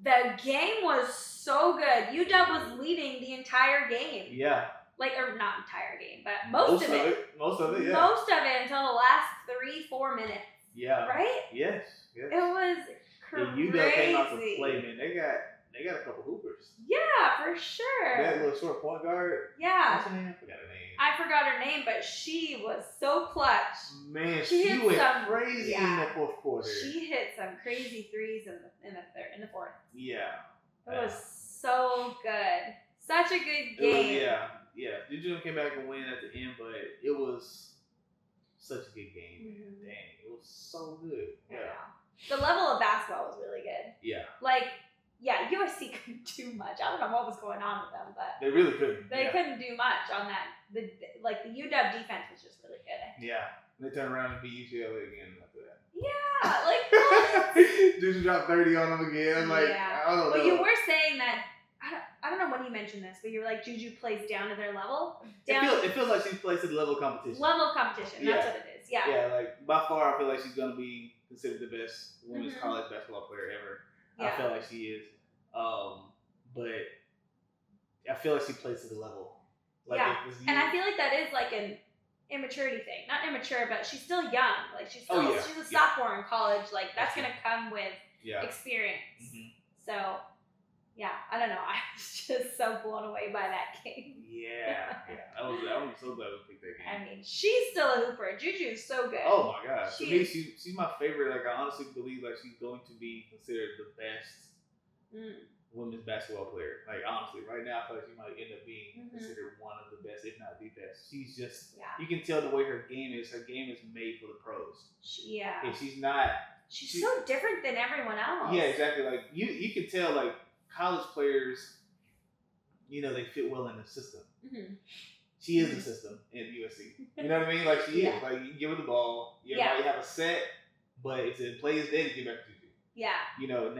The game was so good. UW was leading the entire game. Yeah. Or not entire game, but most of it. Most of it, yeah. Most of it until the last 3-4 minutes. Yeah. Right? Yes. It was crazy. UW came out to play, man. They got a couple hoopers. Yeah, for sure. That little short point guard. Yeah. What's her name? I forgot her name. I forgot her name, but she was so clutch. Man, she went crazy in the fourth quarter. She hit some crazy threes in the fourth. Yeah. It was so good. Such a good game. Yeah. Juju came back and win at the end, but it was such a good game, man. Dang, it was so good. Yeah. The level of basketball was really good. Yeah. USC couldn't do much. I don't know what was going on with them, but they really couldn't. They couldn't do much on that. The UW defense was just really good. Yeah. They turn around and beat UCLA again after that. Yeah, like what? Juju dropped 30 on them again. I'm like, yeah. I don't know. But you were saying that, I don't know when you mentioned this, but you were like, Juju plays down to their level. It feels like she plays at the level of competition. Level of competition, that's what it is. Yeah. Yeah, like by far, I feel like she's gonna be considered the best women's college basketball player ever. Yeah. I feel like she is. But I feel like she plays to the level. Like and I feel like that is like an immaturity thing. Not immature, but she's still young. Like she's still she's a sophomore in college. Like that's gonna come with experience. Mm-hmm. So I don't know. I was just so blown away by that game. Yeah. I was so glad we picked that game. I mean, she's still a hooper. Juju's so good. Oh my gosh. To me, she's my favorite. Like I honestly believe like she's going to be considered the best women's basketball player. Like honestly, right now I feel like she might end up being considered one of the best, if not the best. She's just you can tell the way her game is. Her game is made for the pros. And she's not. She's so different than everyone else. Yeah, exactly. Like you can tell like college players, you know, they fit well in the system. Mm-hmm. She is the system in USC. You know what I mean? Like she is. Like you can give her the ball. You might have a set, but if it plays dead, you give back to you. Yeah. You know, and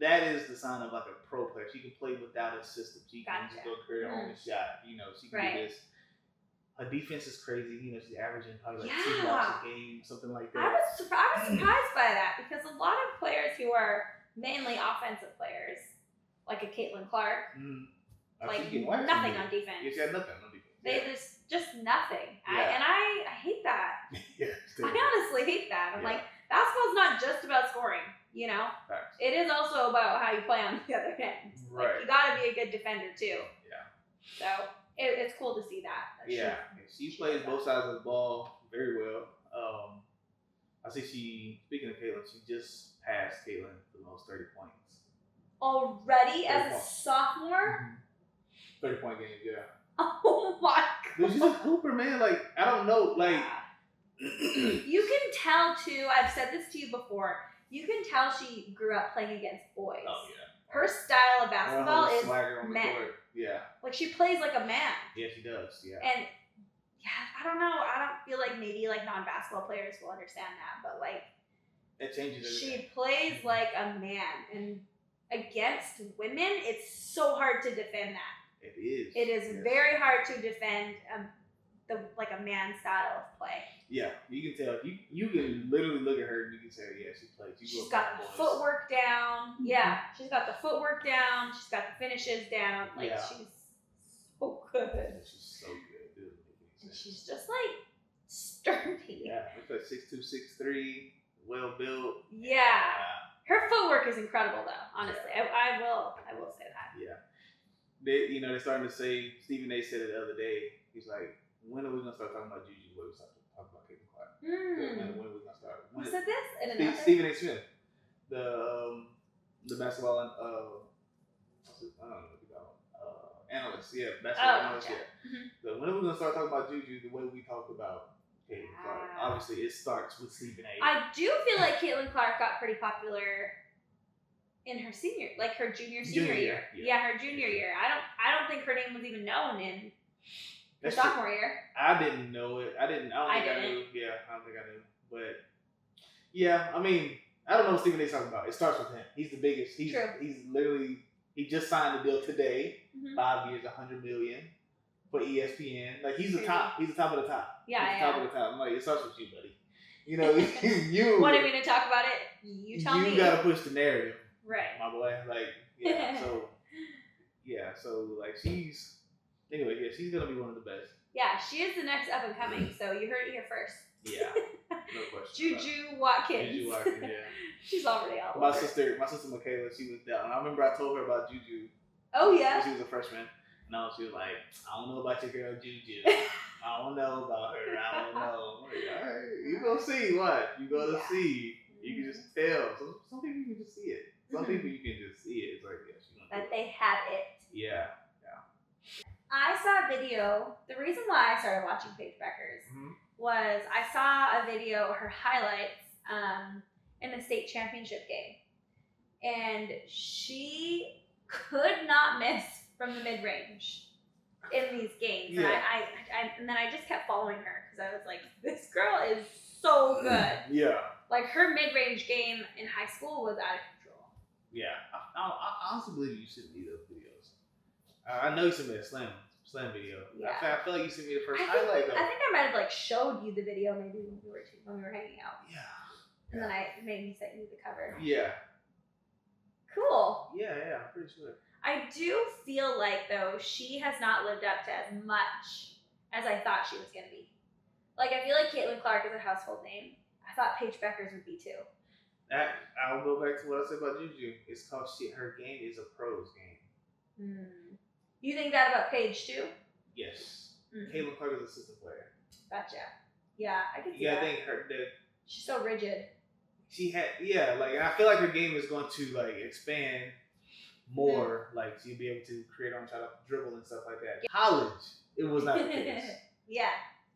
that is the sign of like a pro player. She can play without a system. She can just go create her own shot. You know, she can do this. Her defense is crazy. You know, she's averaging probably like 2 blocks a game, something like that. I was surprised by that because a lot of players who are mainly offensive players, like a Caitlin Clark, like nothing on defense. Yeah, she had nothing on defense. They just nothing. I hate that. I honestly hate that. I'm like, basketball's not just about scoring. You know, it is also about how you play on the other end. Right. Like, you got to be a good defender too. Yeah. So it's cool to see that. She plays both sides of the ball very well. I see speaking of Caitlin, she just passed Caitlin for the most 30 points. Already as a sophomore? 30-point game, yeah. Oh my god. Dude, she's a hooper, man. Like, I don't know. Like, you can tell too, I've said this to you before, you can tell she grew up playing against boys. Oh, yeah. Her style of basketball is men. Yeah. Like, she plays like a man. Yeah, she does, yeah. And, I don't know. I don't feel like maybe, like, non-basketball players will understand that, but, like, it changes everything. She plays like a man, and against women, it's so hard to defend that. It is. It is very hard to defend like a man style of play. Yeah, you can tell. You can literally look at her and you can say, yeah, she plays. She's got the footwork down. Yeah, she's got the footwork down. She's got the finishes down. Like, she's so good. She's so good, dude. And she's just like sturdy. Yeah, looks like 6'2", 6'3", well built. Yeah. Her footwork is incredible, though. Honestly, I will say that. Yeah. They're starting to say. Stephen A. said it the other day. He's like, when are we gonna start talking about Juju? When we start talking about Caitlin Clark? When are we gonna start? Who said this? Stephen A. Smith, the basketball I don't know what you call him. Analyst. Yeah, basketball analyst. Yeah. Mm-hmm. So when are we gonna start talking about Juju the way we talked about Caitlin Clark? Obviously, it starts with Stephen A. I do feel like Caitlin Clark got pretty popular in her her junior year. Yeah, her junior year. I don't think her name was even known in her sophomore year. I didn't know it. I don't think I knew. Yeah, I don't think I knew. But yeah, I mean, I don't know what Stephen A's talking about. It starts with him. He's the biggest. He's literally, he just signed a deal today. 5 years, $100 million for ESPN. Like, he's the top. He's the top of the top. Yeah, he's the top of the top. I'm like, it starts with you, buddy. You know, you wanted me to talk about it. You tell me. You gotta push the narrative. Right. My boy. Like, so like she's gonna be one of the best. Yeah, she is the next up and coming, so you heard it here first. Yeah. No question. Juju Watkins. Juju Watkins, yeah. She's already out. My sister Michaela, she was down. I remember I told her about Juju. Oh yeah. When she was a freshman. No, she was like, I don't know about your girl Juju. I don't know about her. I don't know. I'm like, all right, you gonna see what? You gonna see. You can just tell. Some people you can just see it. Some people you can just see it. It's like, yeah, she's gonna that they have it. Yeah. I saw a video. The reason why I started watching Paige Beckers was I saw a video, her highlights, in the state championship game. And she could not miss from the mid-range. in these games. Yeah. And then I just kept following her because I was like, this girl is so good. Yeah. Like her mid-range game in high school was out of control. Yeah. I honestly believe you sent me those videos. I know you sent me a slam video. Yeah. I feel like you sent me the first highlight though. I think I might have like showed you the video maybe when we were hanging out. Yeah. And then I maybe sent you the cover. Yeah. Cool. Yeah, I'm pretty sure. I do feel like though she has not lived up to as much as I thought she was gonna be. Like I feel like Caitlin Clark is a household name. I thought Paige Beckers would be too. I'll go back to what I said about Juju. It's called her game is a pros game. You think that about Paige too? Yes. Caitlin Clark is a system player. Gotcha. Yeah, I can see that. Yeah, I think she's so rigid. She had and I feel like her game is going to like expand more. Like she'll be able to create on try to dribble and stuff like that. College, it was not the case. Yeah.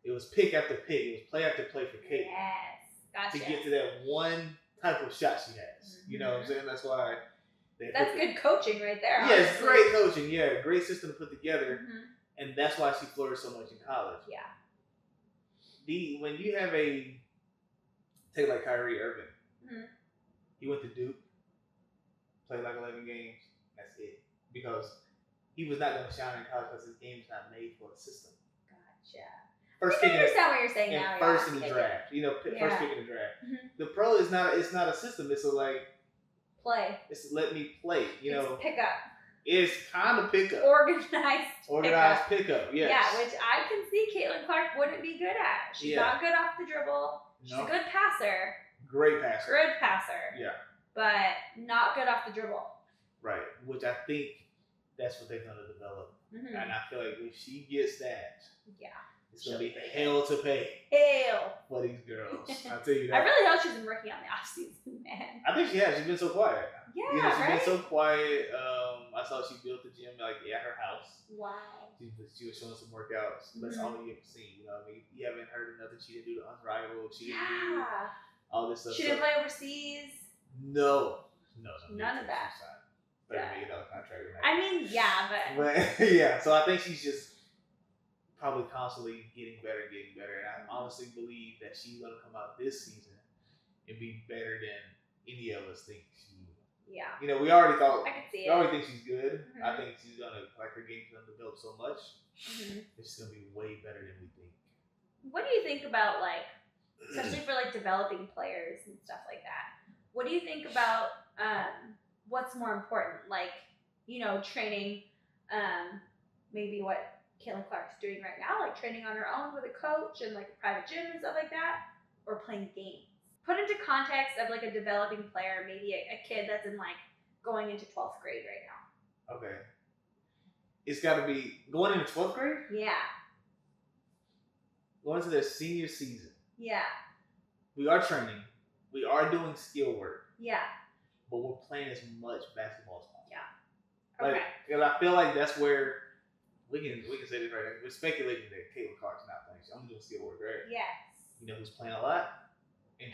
It was pick after pick. It was play after play for Kate. Yes. Gotcha. To get to that one type of shot she has. You know what I'm saying? That's why. That's good coaching right there. Yeah, it's great coaching. Yeah, great system to put together. And that's why she flourished so much in college. Yeah. When you have take like Kyrie Irving. He went to Duke, played like 11 games. That's it. Because he was not going to shine in college because his game's not made for the system. Gotcha. First I understand what you're saying now. First in the draft. First pick in the draft. The pro is not a system. It's a play. It's let me play. It's pick up. It's kind of pick up. Organized pickup. Yes. Yeah, which I can see Caitlin Clark wouldn't be good at. She's not good off the dribble. She's a good passer. Great passer. Good passer. Yeah. But not good off the dribble. Right. Which I think that's what they're going to develop. And I feel like if she gets that, it's going to be hell to pay. Hell. For these girls. I'll tell you that. I really hope she's been working on the offseason, man. I think she has. She's been so quiet. Yeah, she's been so quiet. I saw she built the gym at her house. Wow. She was showing some workouts. That's all you ever seen. You know what I mean? You haven't heard of nothing. She didn't do the unrivaled. She didn't do all this stuff. She didn't play overseas. No. None of that. $30 million contract. I mean, but yeah. So I think she's just probably constantly getting better. And I honestly believe that she's gonna come out this season and be better than any of us think she will. Yeah. We already thought. I can see we already think she's good. I think she's gonna her game's gonna develop so much. It's gonna be way better than we think. What do you think about especially for developing players and stuff like that? What do you think about what's more important? Training, maybe what Caitlin Clark's doing right now, training on her own with a coach and a private gym and stuff like that, or playing games. Put into context of a developing player, maybe a kid that's in going into 12th grade right now. Okay. It's got to be going into 12th grade? Yeah. Going into their senior season. Yeah. We are training. We are doing skill work. Yeah. But we're playing as much basketball as possible. Yeah. Okay. And I feel like that's where we can say this right now. We're speculating that Caitlin Clark's not playing. I'm doing skill work, right? Yes. You know who's playing a lot?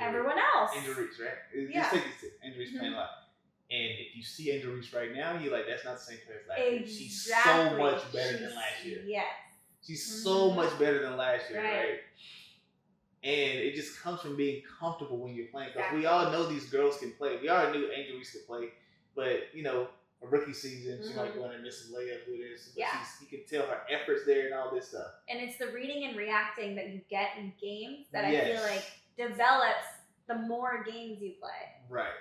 Everyone else. Injuries, right? Yeah. Just take this. Injuries playing a lot. And if you see Injuries right now, you're like, that's not the same player as last year. She's so much better than last year. Yes. She's so much better than last year, right? And it just comes from being comfortable when you're playing. Because we all know these girls can play. We already knew Angel Reese could play. But, a rookie season, she might go in and miss a layup with this. But you can tell her effort's there and all this stuff. And it's the reading and reacting that you get in games that I feel like develops the more games you play. Right.